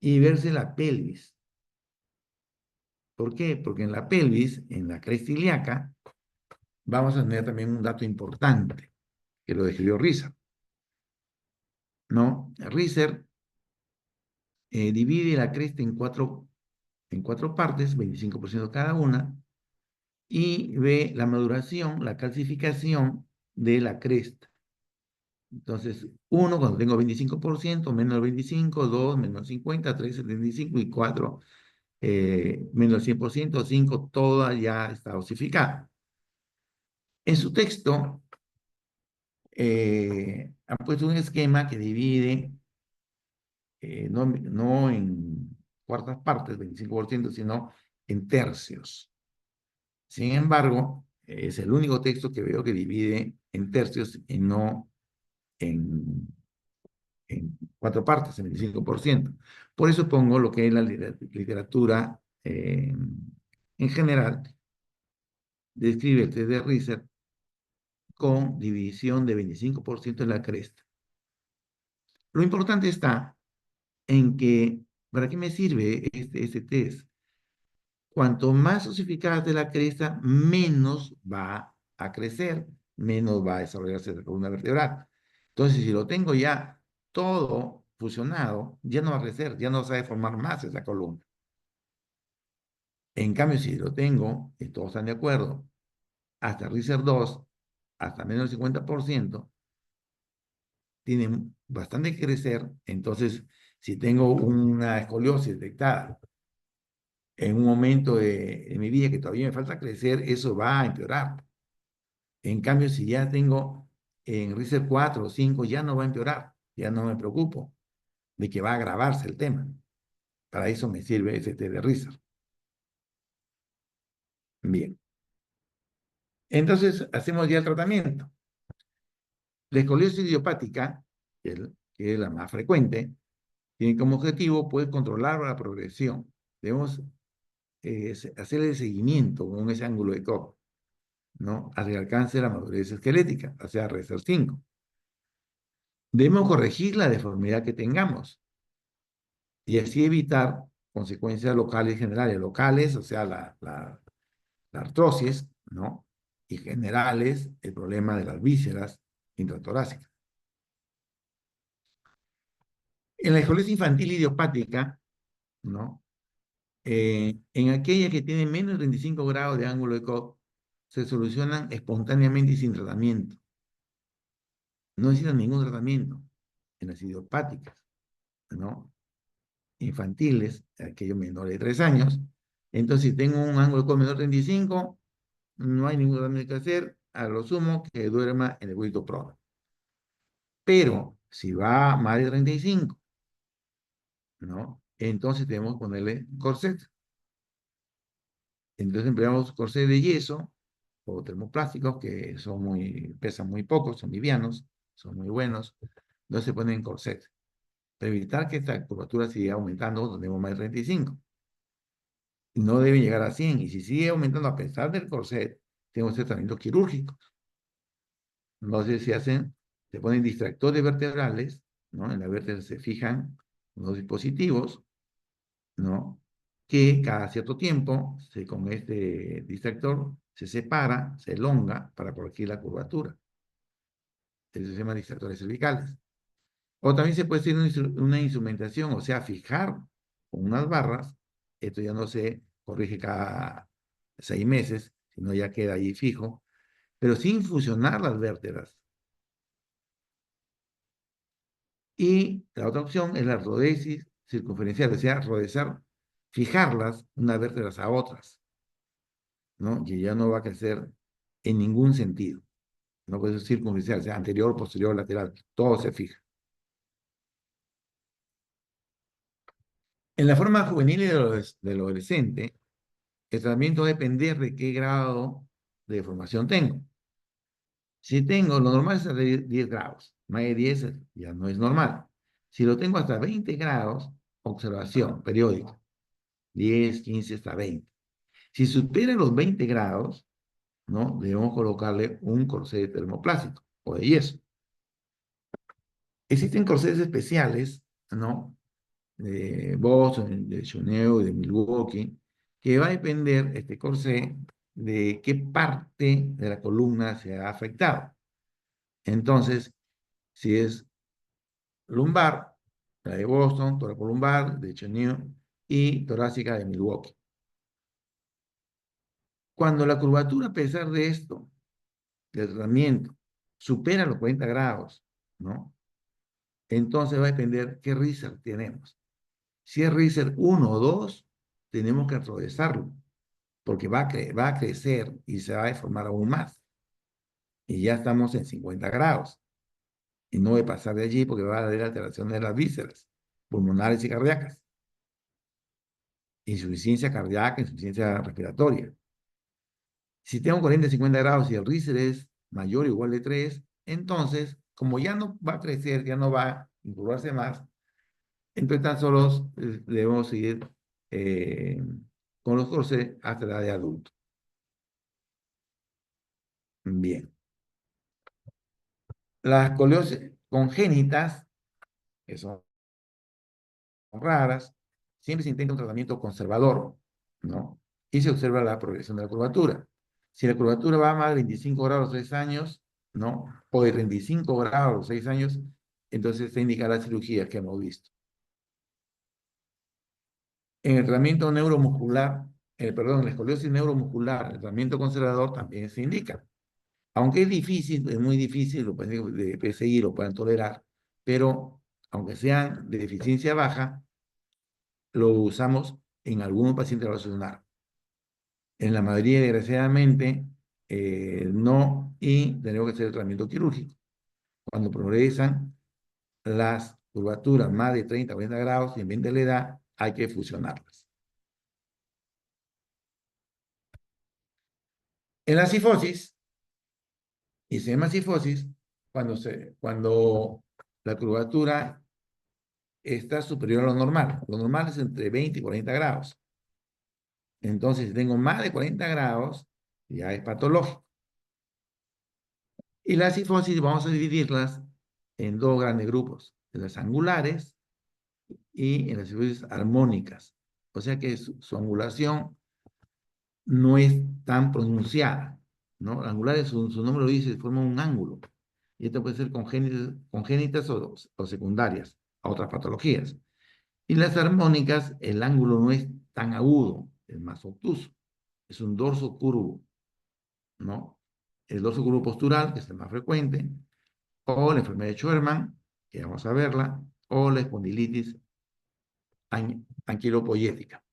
[SPEAKER 1] y verse la pelvis. ¿Por qué? Porque en la pelvis, en la cresta ilíaca, vamos a tener también un dato importante, que lo describió Risser, ¿no? Risser divide la cresta en cuatro partes, 25% cada una, y ve la maduración, la calcificación de la cresta. Entonces, 1 cuando tengo 25%, menos 25, 2 menos 50, 3, 75 y 4 menos 100%, 5 toda ya está osificada. En su texto, han puesto un esquema que divide, no en cuartas partes, 25%, sino en tercios. Sin embargo, es el único texto que veo que divide en tercios y no en, en cuatro partes, en 25%. Por eso pongo lo que es la literatura en general, describe el test de Risser con división de 25% en la cresta. Lo importante está en que, ¿para qué me sirve este test? Cuanto más osificada esté la cresta, menos va a crecer, menos va a desarrollarse la columna vertebral. Entonces, si lo tengo ya todo fusionado, ya no va a crecer, ya no se va a formar más esa columna. En cambio, si lo tengo, y todos están de acuerdo, hasta Riser 2, hasta menos del 50%, tiene bastante que crecer. Entonces, si tengo una escoliosis detectada en un momento de mi vida que todavía me falta crecer, eso va a empeorar. En cambio, si ya tengo en Riser 4 o 5, ya no va a empeorar, ya no me preocupo de que va a agravarse el tema. Para eso me sirve ese test de Riser. Bien. Entonces, hacemos ya el tratamiento. La escoliosis idiopática, que es la más frecuente, tiene como objetivo poder controlar la progresión. Debemos hacer el seguimiento con ese ángulo de Cobb, ¿no? Hacia el alcance de la madurez esquelética, o sea, Riser 5. Debemos corregir la deformidad que tengamos y así evitar consecuencias locales generales. Locales, o sea, la artrosis, ¿no? Y generales, el problema de las vísceras intratorácicas. En la escoliosis infantil idiopática, ¿no? En aquella que tiene menos de 35 grados de ángulo de Cobb, se solucionan espontáneamente y sin tratamiento. No necesitan ningún tratamiento en las idiopáticas, ¿no? Infantiles, aquellos menores de 3 años. Entonces, si tengo un ángulo de Cobb menor de 35, no hay ningún tratamiento que hacer, a lo sumo que duerma en el hueco prono. Pero, si va más de 35, ¿no? Entonces tenemos que ponerle corset. Entonces empleamos corset de yeso o termoplásticos que pesan muy poco, son livianos, son muy buenos. Entonces se ponen corset para evitar que esta curvatura siga aumentando cuando tenemos más de 35. No deben llegar a 100. Y si sigue aumentando a pesar del corset, tenemos tratamientos quirúrgicos. Entonces se ponen distractores vertebrales, ¿no? En la vértebra se fijan unos dispositivos, ¿no? Que cada cierto tiempo, con este distractor, se separa, se elonga para corregir la curvatura. Eso se llama distractores cervicales. O también se puede hacer una instrumentación, o sea, fijar con unas barras. Esto ya no se corrige cada 6 meses, sino ya queda ahí fijo, pero sin fusionar las vértebras. Y la otra opción es la rodesis circunferencial, o sea, rodezar, fijarlas unas vértebras a otras, ¿no? Que ya no va a crecer en ningún sentido. No puede ser circunferencial, o sea, anterior, posterior, lateral, todo se fija. En la forma juvenil y del adolescente, el tratamiento va a depender de qué grado de deformación tengo. Si tengo, lo normal es hasta 10 grados, más de 10 ya no es normal. Si lo tengo hasta 20 grados, observación periódica, 10, 15 hasta 20. Si supera los 20 grados, ¿no? Debemos colocarle un corset termoplástico o de yeso. Existen corsets especiales, ¿no? De Boston, de Chuneo y de Milwaukee, que va a depender este corset de qué parte de la columna se ha afectado. Entonces, si es lumbar, la de Boston, toracolumbar, de Chuneo y torácica de Milwaukee. Cuando la curvatura, a pesar de esto, del tratamiento, supera los 40 grados, ¿no? Entonces va a depender qué Riser tenemos. Si es Riser 1 o 2, tenemos que atravesarlo, porque va a crecer y se va a deformar aún más. Y ya estamos en 50 grados. Y no debe pasar de allí porque va a haber alteración de las vísceras pulmonares y cardíacas. Insuficiencia cardíaca, insuficiencia respiratoria. Si tengo 40, 50 grados y el Riser es mayor o igual de 3, entonces, como ya no va a crecer, ya no va a incurvarse más, entonces tan solo debemos seguir con los corsés hasta la edad de adulto. Bien. Las escoliosis congénitas, que son raras, siempre se intenta un tratamiento conservador, ¿no? y se observa la progresión de la curvatura. Si la curvatura va a más de 25 grados 6 años, ¿no? O de 35 grados 6 años, entonces se indica la cirugía que hemos visto. En el tratamiento neuromuscular, perdón, la escoliosis neuromuscular, el tratamiento conservador también se indica. Aunque es difícil, es muy difícil, lo pueden de PSI lo pueden tolerar, pero aunque sean de deficiencia baja, lo usamos en algunos pacientes relacionados. En la mayoría, desgraciadamente, no, y tenemos que hacer el tratamiento quirúrgico. Cuando progresan las curvaturas más de 30 o 40 grados y en 20 de la edad, hay que fusionarlas. En la cifosis, y se llama cifosis cuando la curvatura está superior a lo normal. Lo normal es entre 20 y 40 grados. Entonces, si tengo más de 40 grados, ya es patológico. Y las cifosis vamos a dividirlas en dos grandes grupos, en las angulares y en las cifosis armónicas. O sea que su angulación no es tan pronunciada, ¿no? Angulares, su nombre lo dice, forman un ángulo. Y esto puede ser congénitas o secundarias a otras patologías. Y las armónicas, el ángulo no es tan agudo, es más obtuso. Es un dorso curvo, ¿no? El dorso curvo postural, que es el más frecuente, o la enfermedad de Schoenman, que vamos a verla, o la espondilitis anquilopoyética.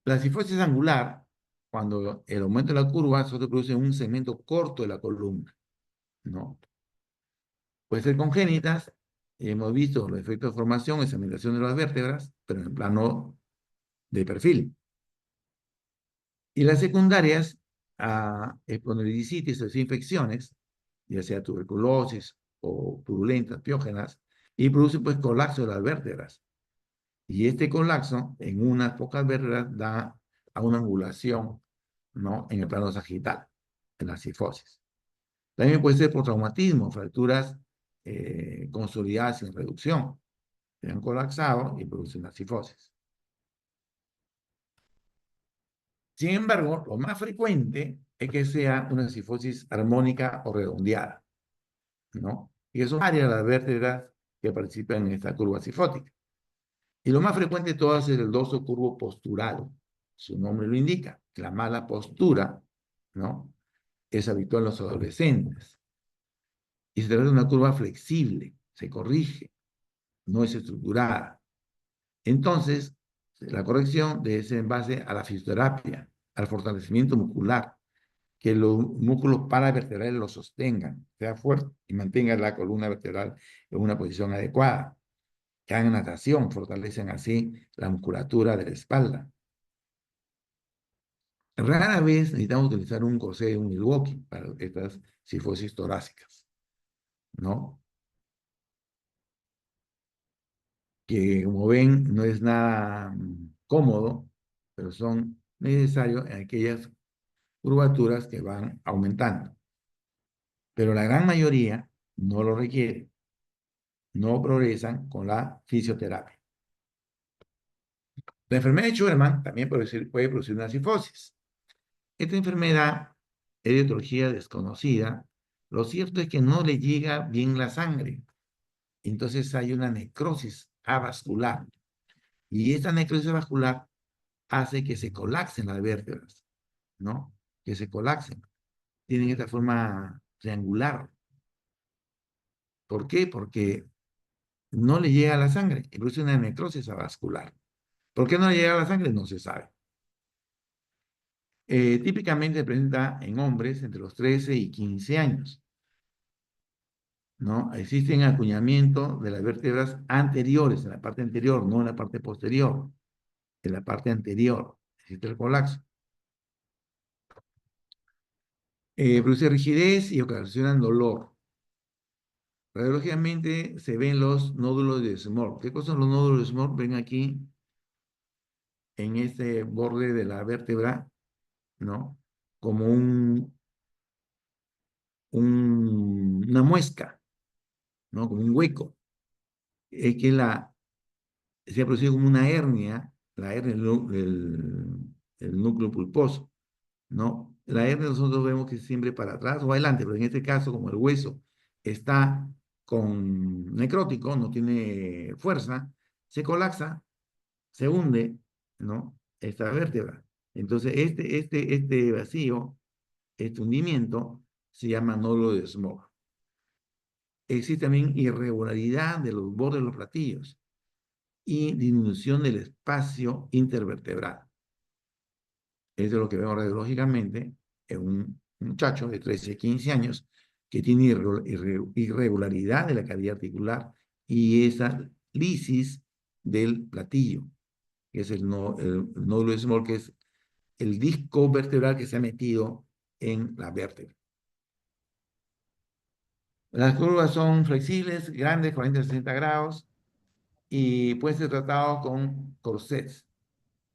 [SPEAKER 1] La cifosis angular, cuando el aumento de la curva, solo produce un segmento corto de la columna, ¿no? Puede ser congénitas, hemos visto los efectos de formación y segmentación de las vértebras, pero en el plano de perfil. Y las secundarias a espondilicitis o infecciones, ya sea tuberculosis o purulentas, piógenas, y produce pues colapso de las vértebras. Y este colapso en unas pocas vértebras da a una angulación, ¿no? En el plano sagital, en la cifosis. También puede ser por traumatismo, fracturas consolidadas sin reducción. Se han colapsado y producen la cifosis. Sin embargo, lo más frecuente es que sea una cifosis armónica o redondeada, ¿no? Y que son áreas de las vértebras que participan en esta curva cifótica. Y lo más frecuente de todas es el dorso curvo postural. Su nombre lo indica. La mala postura, ¿no? Es habitual en los adolescentes. Y se trata de una curva flexible, se corrige, no es estructurada. Entonces, la corrección debe ser en base a la fisioterapia, al fortalecimiento muscular, que los músculos paravertebrales lo sostengan, sea fuerte y mantenga la columna vertebral en una posición adecuada. Que hagan natación, fortalecen así la musculatura de la espalda. Rara vez necesitamos utilizar un corsé, un Milwaukee para estas cifosis torácicas, ¿no? Que como ven no es nada cómodo, pero son necesarios en aquellas curvaturas que van aumentando. Pero la gran mayoría no lo requiere, no progresan con la fisioterapia. La enfermedad de Schoenman también puede producir una cifosis. Esta enfermedad es de etiología desconocida. Lo cierto es que no le llega bien la sangre. Entonces hay una necrosis avascular. Y esta necrosis vascular hace que se colapsen las vértebras, ¿no? Que se colapsen. Tienen esta forma triangular. ¿Por qué? Porque no le llega la sangre y produce una necrosis avascular. ¿Por qué no le llega la sangre? No se sabe. Típicamente se presenta en hombres entre los 13 y 15 años, ¿no? Existen acuñamientos de las vértebras anteriores, en la parte anterior, no en la parte posterior. En la parte anterior existe el colapso. Produce rigidez y ocasionan dolor. Radiológicamente se ven los nódulos de Small. ¿Qué cosa son los nódulos de Small? Ven aquí en este borde de la vértebra, ¿no? Como una muesca, ¿no? Como un hueco. Es que se ha producido como una hernia la hernia del núcleo pulposo, ¿no? La hernia nosotros vemos que es siempre para atrás o adelante, pero en este caso, como el hueso está con necrótico, no tiene fuerza, se colapsa, se hunde, ¿no? Esta vértebra. Entonces, este vacío, este hundimiento, se llama nódulo de Smog. Existe también irregularidad de los bordes de los platillos y disminución del espacio intervertebral. Eso es lo que vemos radiológicamente en un muchacho de 13, 15 años que tiene irregularidad de la cavidad articular y esa lisis del platillo, que es el nódulo de Small, que es el disco vertebral que se ha metido en la vértebra. Las curvas son flexibles, grandes, 40 a 60 grados, y pueden ser tratados con corsets.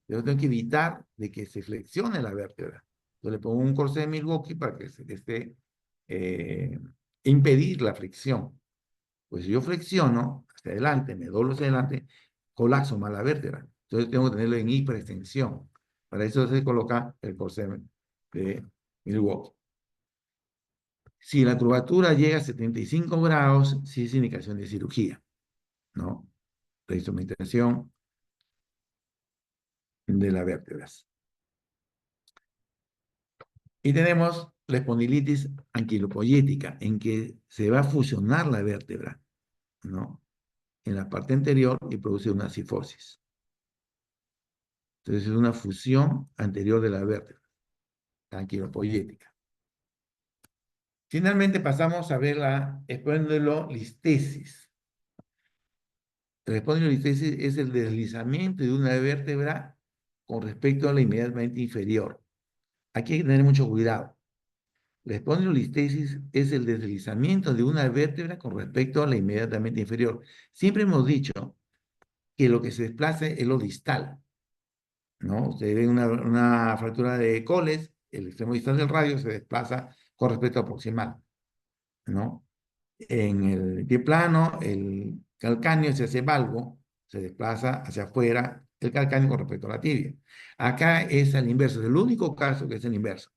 [SPEAKER 1] Yo tengo que evitar de que se flexione la vértebra. Yo le pongo un corset de Milwaukee para que se esté impedir la flexión. Pues si yo flexiono hacia adelante, me doblo hacia adelante, colapso más la vértebra. Entonces tengo que tenerlo en hiperextensión. Para eso se coloca el corset de Milwaukee. Si la curvatura llega a 75 grados, sí es indicación de cirugía, ¿no? La instrumentación de las vértebras. Y tenemos la espondilitis anquilopoyética, en que se va a fusionar la vértebra, ¿no? En la parte anterior y produce una cifosis. Entonces es una fusión anterior de la vértebra, anquilopoyética. Finalmente pasamos a ver la espondilolistesis. La espondilolistesis es el deslizamiento de una vértebra con respecto a la inmediatamente inferior. Aquí hay que tener mucho cuidado. La espondilolistesis es el deslizamiento de una vértebra con respecto a la inmediatamente inferior. Siempre hemos dicho que lo que se desplaza es lo distal, ¿no? Usted ve una fractura de Coles, el extremo distal del radio se desplaza con respecto al proximal, ¿no? En el pie plano, el calcáneo se hace valgo, se desplaza hacia afuera el calcáneo con respecto a la tibia. Acá es el inverso, es el único caso que es el inverso,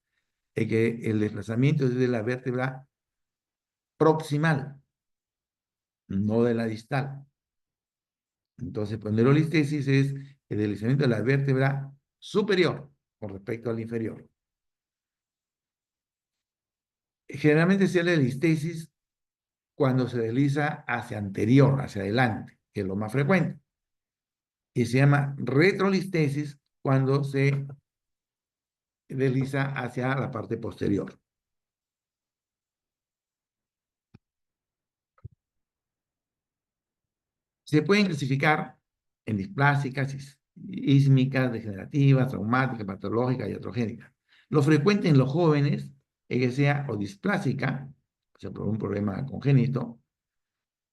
[SPEAKER 1] es que el desplazamiento es de la vértebra proximal, no de la distal. Entonces, ponderolistesis es el deslizamiento de la vértebra superior con respecto al inferior. Generalmente se habla de listesis cuando se desliza hacia anterior, hacia adelante, que es lo más frecuente. Y se llama retrolistesis cuando se desliza hacia la parte posterior. Se pueden clasificar en displásicas, ísmicas, degenerativas, traumáticas, patológicas y iatrogénicas. Lo frecuente en los jóvenes es que sea o displásica, o sea, por un problema congénito,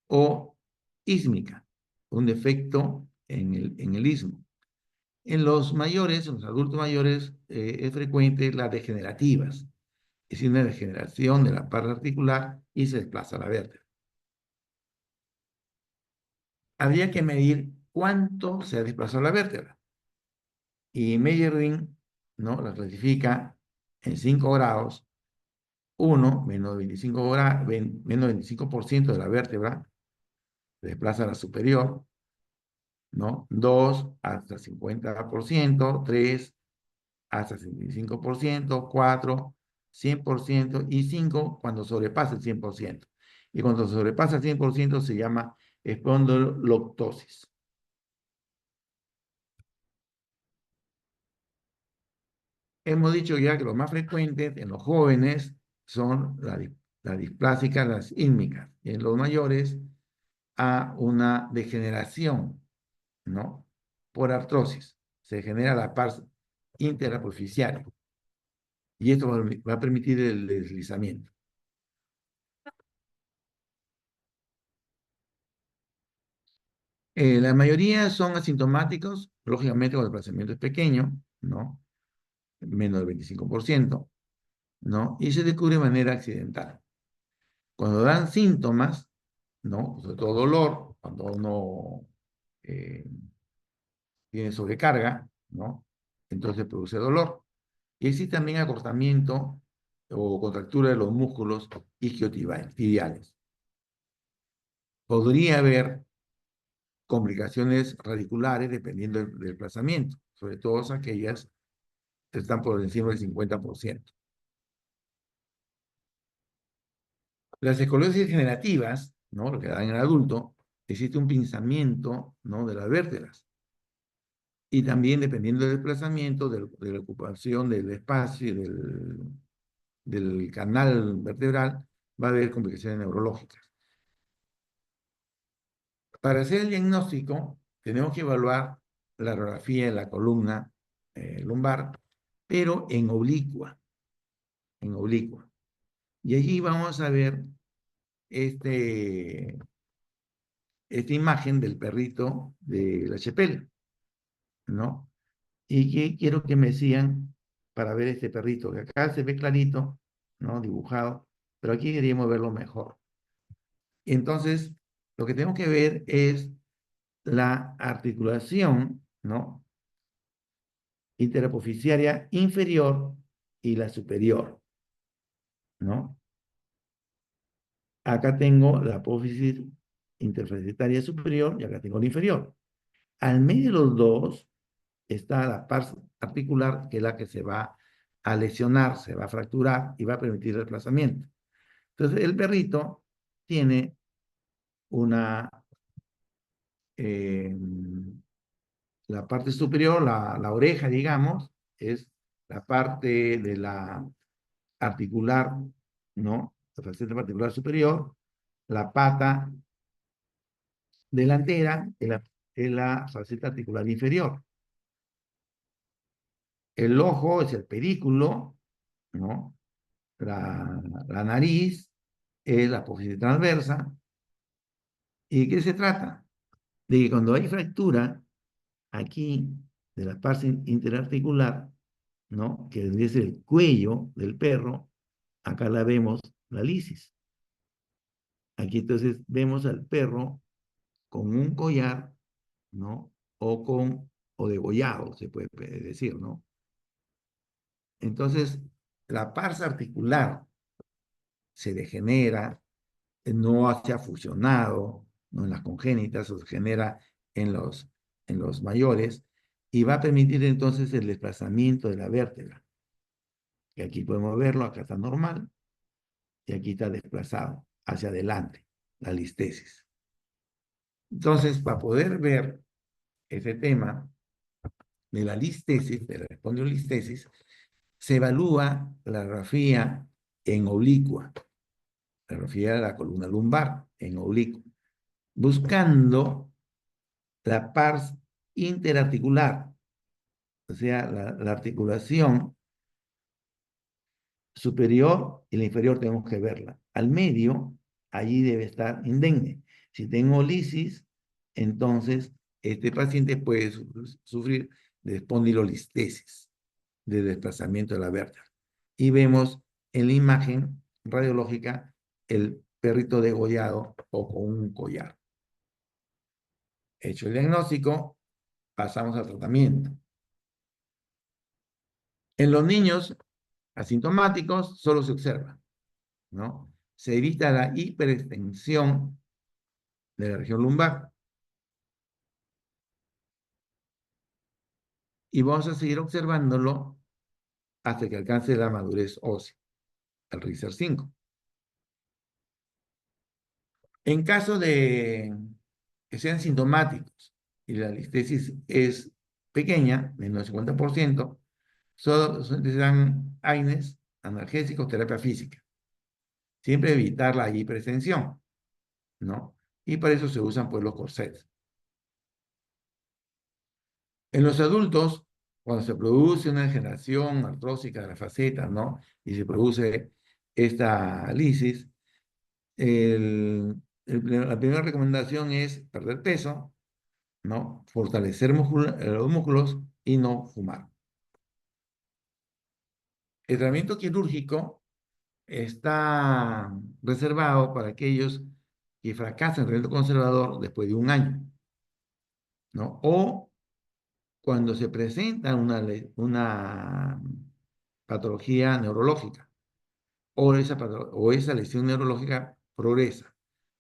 [SPEAKER 1] o ísmica, un defecto en el istmo. En los mayores, en los adultos mayores, es frecuente las degenerativas, es decir, una degeneración de la parte articular y se desplaza la vértebra. Habría que medir cuánto se ha desplazado la vértebra. Y Meyerding, ¿no?, la clasifica en 5 grados. 1, menos 25 menos 25% de la vértebra se desplaza a la superior, ¿no? 2 hasta 50%, 3 hasta 75%, 4, 100% y 5 cuando sobrepasa el 100%. Y cuando sobrepasa el 100% se llama espondiloloctosis. Hemos dicho ya que los más frecuentes en los jóvenes son las displásicas, las ísmicas, y en los mayores a una degeneración, ¿no? Por artrosis. Se genera la parte interapofisial y esto va a permitir el deslizamiento. La mayoría son asintomáticos, lógicamente cuando el desplazamiento es pequeño, ¿no? Menos del 25%, ¿no? Y se descubre de manera accidental. Cuando dan síntomas, ¿no? Sobre todo dolor, cuando uno tiene sobrecarga, ¿no? Entonces produce dolor. Y existe también acortamiento o contractura de los músculos isquiotibiales. Podría haber complicaciones radiculares dependiendo del desplazamiento, sobre todo aquellas que están por encima del 50%. Las escoliosis degenerativas, ¿no? Lo que dan en el adulto, existe un pinzamiento, ¿no? De las vértebras. Y también dependiendo del desplazamiento, de la ocupación del espacio y del canal vertebral, va a haber complicaciones neurológicas. Para hacer el diagnóstico, tenemos que evaluar la radiografía de la columna lumbar, pero en oblicua, en oblicua. Y allí vamos a ver esta imagen del perrito de la Chapelle, ¿no? Y que quiero que me sigan para ver este perrito, que acá se ve clarito, ¿no? Dibujado, pero aquí queríamos verlo mejor. Entonces, lo que tenemos que ver es la articulación, ¿no? Interapofisiaria inferior y la superior, ¿no? Acá tengo la apófisis interfacetaria superior y acá tengo la inferior. Al medio de los dos está la parte articular, que es la que se va a lesionar, se va a fracturar y va a permitir el desplazamiento. Entonces, el perrito tiene una, eh, la parte superior, la oreja, digamos, es la parte de la articular, ¿no? La faceta articular superior, la pata delantera es la faceta articular inferior. El ojo es el pedículo, ¿no? La nariz es la apófisis transversa. ¿Y de qué se trata? De que cuando hay fractura aquí de la parte interarticular, ¿no? Que es el cuello del perro, acá la vemos la lisis. Aquí entonces vemos al perro con un collar, ¿no? O degollado, se puede decir, ¿no? Entonces, la parte articular se degenera, no se ha fusionado, no en las congénitas, o se genera en los mayores, y va a permitir entonces el desplazamiento de la vértebra. Que aquí podemos verlo, acá está normal, y aquí está desplazado hacia adelante, la listesis. Entonces, para poder ver ese tema de la listesis, de la espondilolistesis, se evalúa la radiografía en oblicua, la radiografía de la columna lumbar en oblicua, buscando la parte interarticular, o sea, la articulación superior y la inferior tenemos que verla. Al medio, allí debe estar indemne. Si tengo lisis, entonces este paciente puede sufrir de espondilolistesis, de desplazamiento de la vértebra. Y vemos en la imagen radiológica el perrito degollado o con un collar. Hecho el diagnóstico, pasamos al tratamiento. En los niños asintomáticos solo se observa, ¿no? Se evita la hiperextensión de la región lumbar. Y vamos a seguir observándolo hasta que alcance la madurez ósea, el RISER 5. En caso de que sean sintomáticos y la listesis es pequeña, menos del 50%, solo se dan AINES, analgésicos, terapia física. Siempre evitar la hiperextensión, ¿no? Y para eso se usan pues los corsets. En los adultos, cuando se produce una degeneración artrósica de la faceta, ¿no? Y se produce esta lisis, la primera recomendación es perder peso, ¿no? Fortalecer los músculos y no fumar. El tratamiento quirúrgico está reservado para aquellos que fracasan en el tratamiento conservador después de un año, ¿no? O cuando se presenta una patología neurológica o esa lesión neurológica progresa.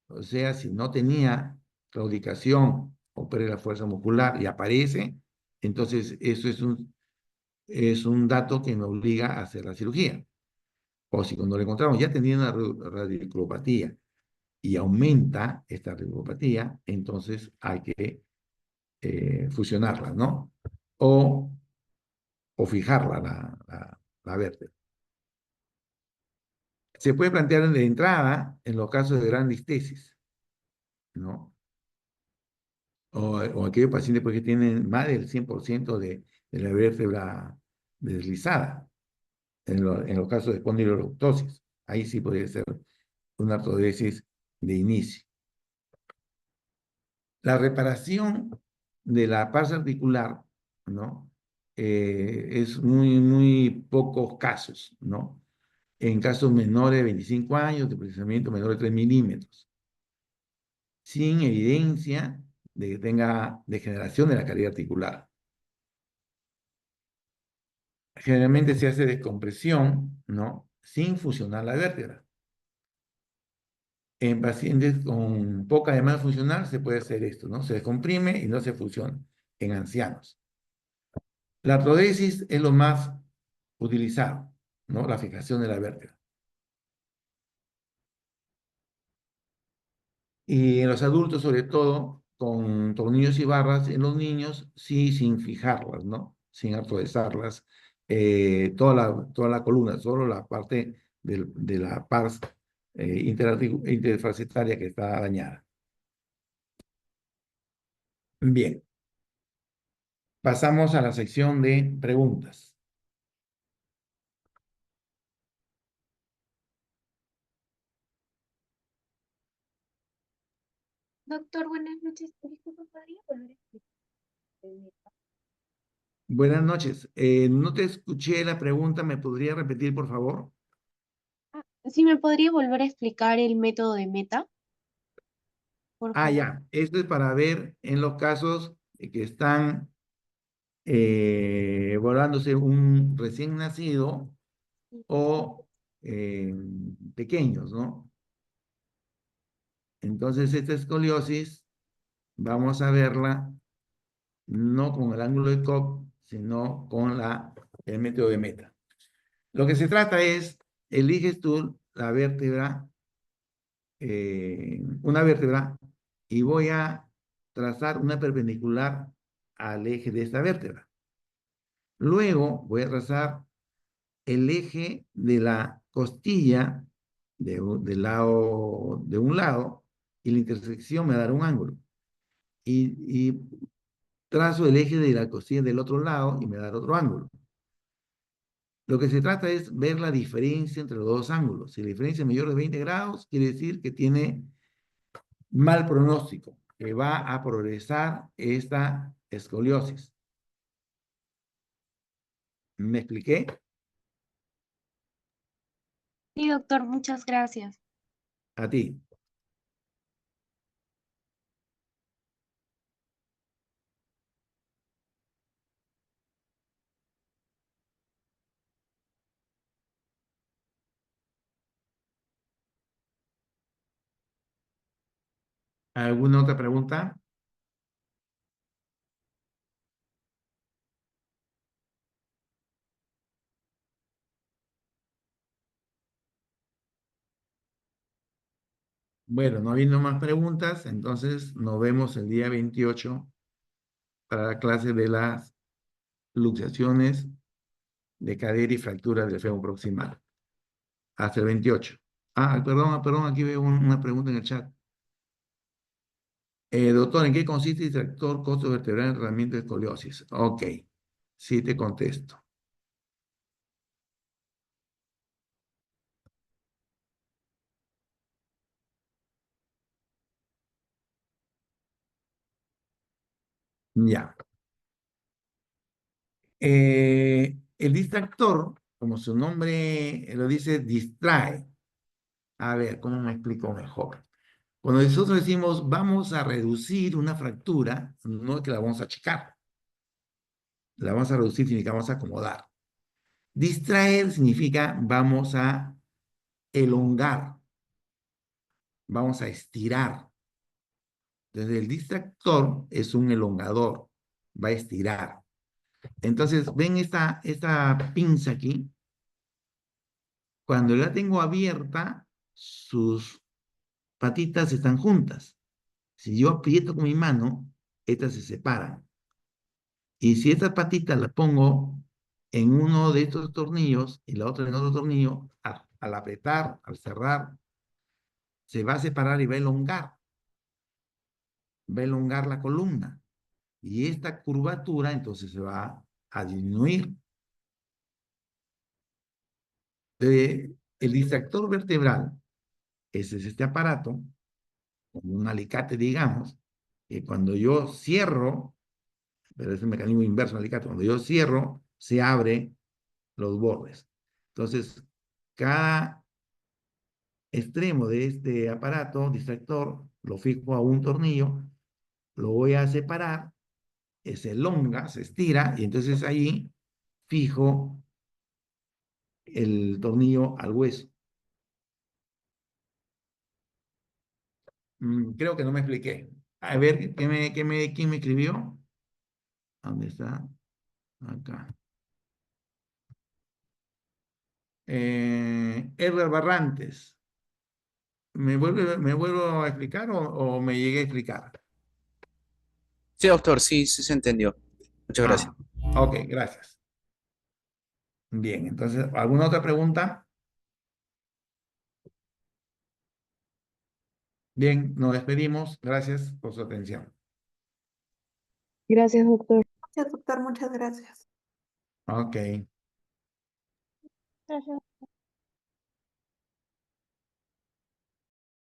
[SPEAKER 1] O sea, si no tenía claudicación o pérdida de fuerza muscular y aparece, entonces eso es un dato que me obliga a hacer la cirugía. O si cuando le encontramos ya tenía una radiculopatía y aumenta esta radiculopatía, entonces hay que fusionarla, ¿no? O, o fijarla, la vértebra. Se puede plantear de entrada en los casos de gran listesis, ¿no? O aquellos pacientes porque tienen más del 100% de la vértebra deslizada, en los casos de espondilolordosis. Ahí sí podría ser una artrodesis de inicio. La reparación de la pars articular, ¿no? Es muy pocos casos, ¿no? En casos menores de 25 años, de procesamiento menor de 3 milímetros, sin evidencia de que tenga degeneración de la cavidad articular. Generalmente se hace descompresión, ¿no? Sin fusionar la vértebra. En pacientes con poca demanda funcional se puede hacer esto, ¿no? Se descomprime y no se fusiona en ancianos. La artrodesis es lo más utilizado, ¿no? La fijación de la vértebra. Y en los adultos, sobre todo, con tornillos y barras, en los niños, sí, sin fijarlas, ¿no? Sin artrodesarlas, toda la columna, solo la parte de la pars interfacetaria que está dañada. Bien, pasamos a la sección de preguntas.
[SPEAKER 3] Doctor, buenas noches. Disculpa, ¿podría volver a explicar?
[SPEAKER 1] Buenas noches. No te escuché la pregunta, ¿me podría repetir, por favor?
[SPEAKER 3] ¿Sí me podría volver a explicar el método de meta, por
[SPEAKER 1] Ah,
[SPEAKER 3] favor?
[SPEAKER 1] ya. Esto es para ver en los casos que están evaluándose un recién nacido o pequeños, ¿no? Entonces, esta escoliosis, vamos a verla no con el ángulo de Cobb, sino con el método de meta. Lo que se trata es, eliges tú la vértebra, una vértebra, y voy a trazar una perpendicular al eje de esta vértebra. Luego voy a trazar el eje de la costilla de un lado y la intersección me dará un ángulo. Y trazo el eje de la costilla del otro lado y me dará otro ángulo. Lo que se trata es ver la diferencia entre los dos ángulos. Si la diferencia es mayor de 20 grados, quiere decir que tiene mal pronóstico, que va a progresar esta escoliosis. ¿Me expliqué?
[SPEAKER 3] Sí, doctor, muchas gracias.
[SPEAKER 1] A ti. ¿Alguna otra pregunta? Bueno, no habiendo más preguntas, entonces nos vemos el día 28 para la clase de las luxaciones de cadera y fracturas del fémur proximal. Hasta el 28. Perdón, aquí veo una pregunta en el chat. Doctor, ¿en qué consiste el tractor costo vertebral en tratamiento de escoliosis? Ok, sí te contesto. Ya. El distractor, como su nombre lo dice, distrae. A ver, ¿cómo me explico mejor? Cuando nosotros decimos vamos a reducir una fractura, no es que la vamos a achicar. La vamos a reducir, significa vamos a acomodar. Distraer significa vamos a elongar, vamos a estirar. Entonces, el distractor es un elongador, va a estirar. Entonces, ven esta pinza aquí. Cuando la tengo abierta, sus patitas están juntas. Si yo aprieto con mi mano, estas se separan. Y si estas patitas las pongo en uno de estos tornillos y la otra en otro tornillo, al apretar, al cerrar, se va a separar y va a elongar la columna. Y esta curvatura entonces se va a disminuir. El distractor vertebral, ese es este aparato, como un alicate, digamos, que cuando yo cierro, pero es un mecanismo inverso del alicate, cuando yo cierro, se abre los bordes. Entonces, cada extremo de este aparato distractor lo fijo a un tornillo, lo voy a separar, se elonga, se estira, y entonces ahí fijo el tornillo al hueso. Creo que no me expliqué. A ver, ¿quién me escribió? ¿Dónde está? Acá. Edgar Barrantes. ¿Me vuelvo a explicar o me llegué a explicar?
[SPEAKER 4] Sí, doctor, sí, sí se entendió. Muchas gracias.
[SPEAKER 1] Ok, gracias. Bien, entonces, ¿alguna otra pregunta? Bien, nos despedimos. Gracias por su atención.
[SPEAKER 3] Gracias, doctor.
[SPEAKER 2] Gracias, doctor, muchas gracias.
[SPEAKER 1] Ok.
[SPEAKER 3] Gracias.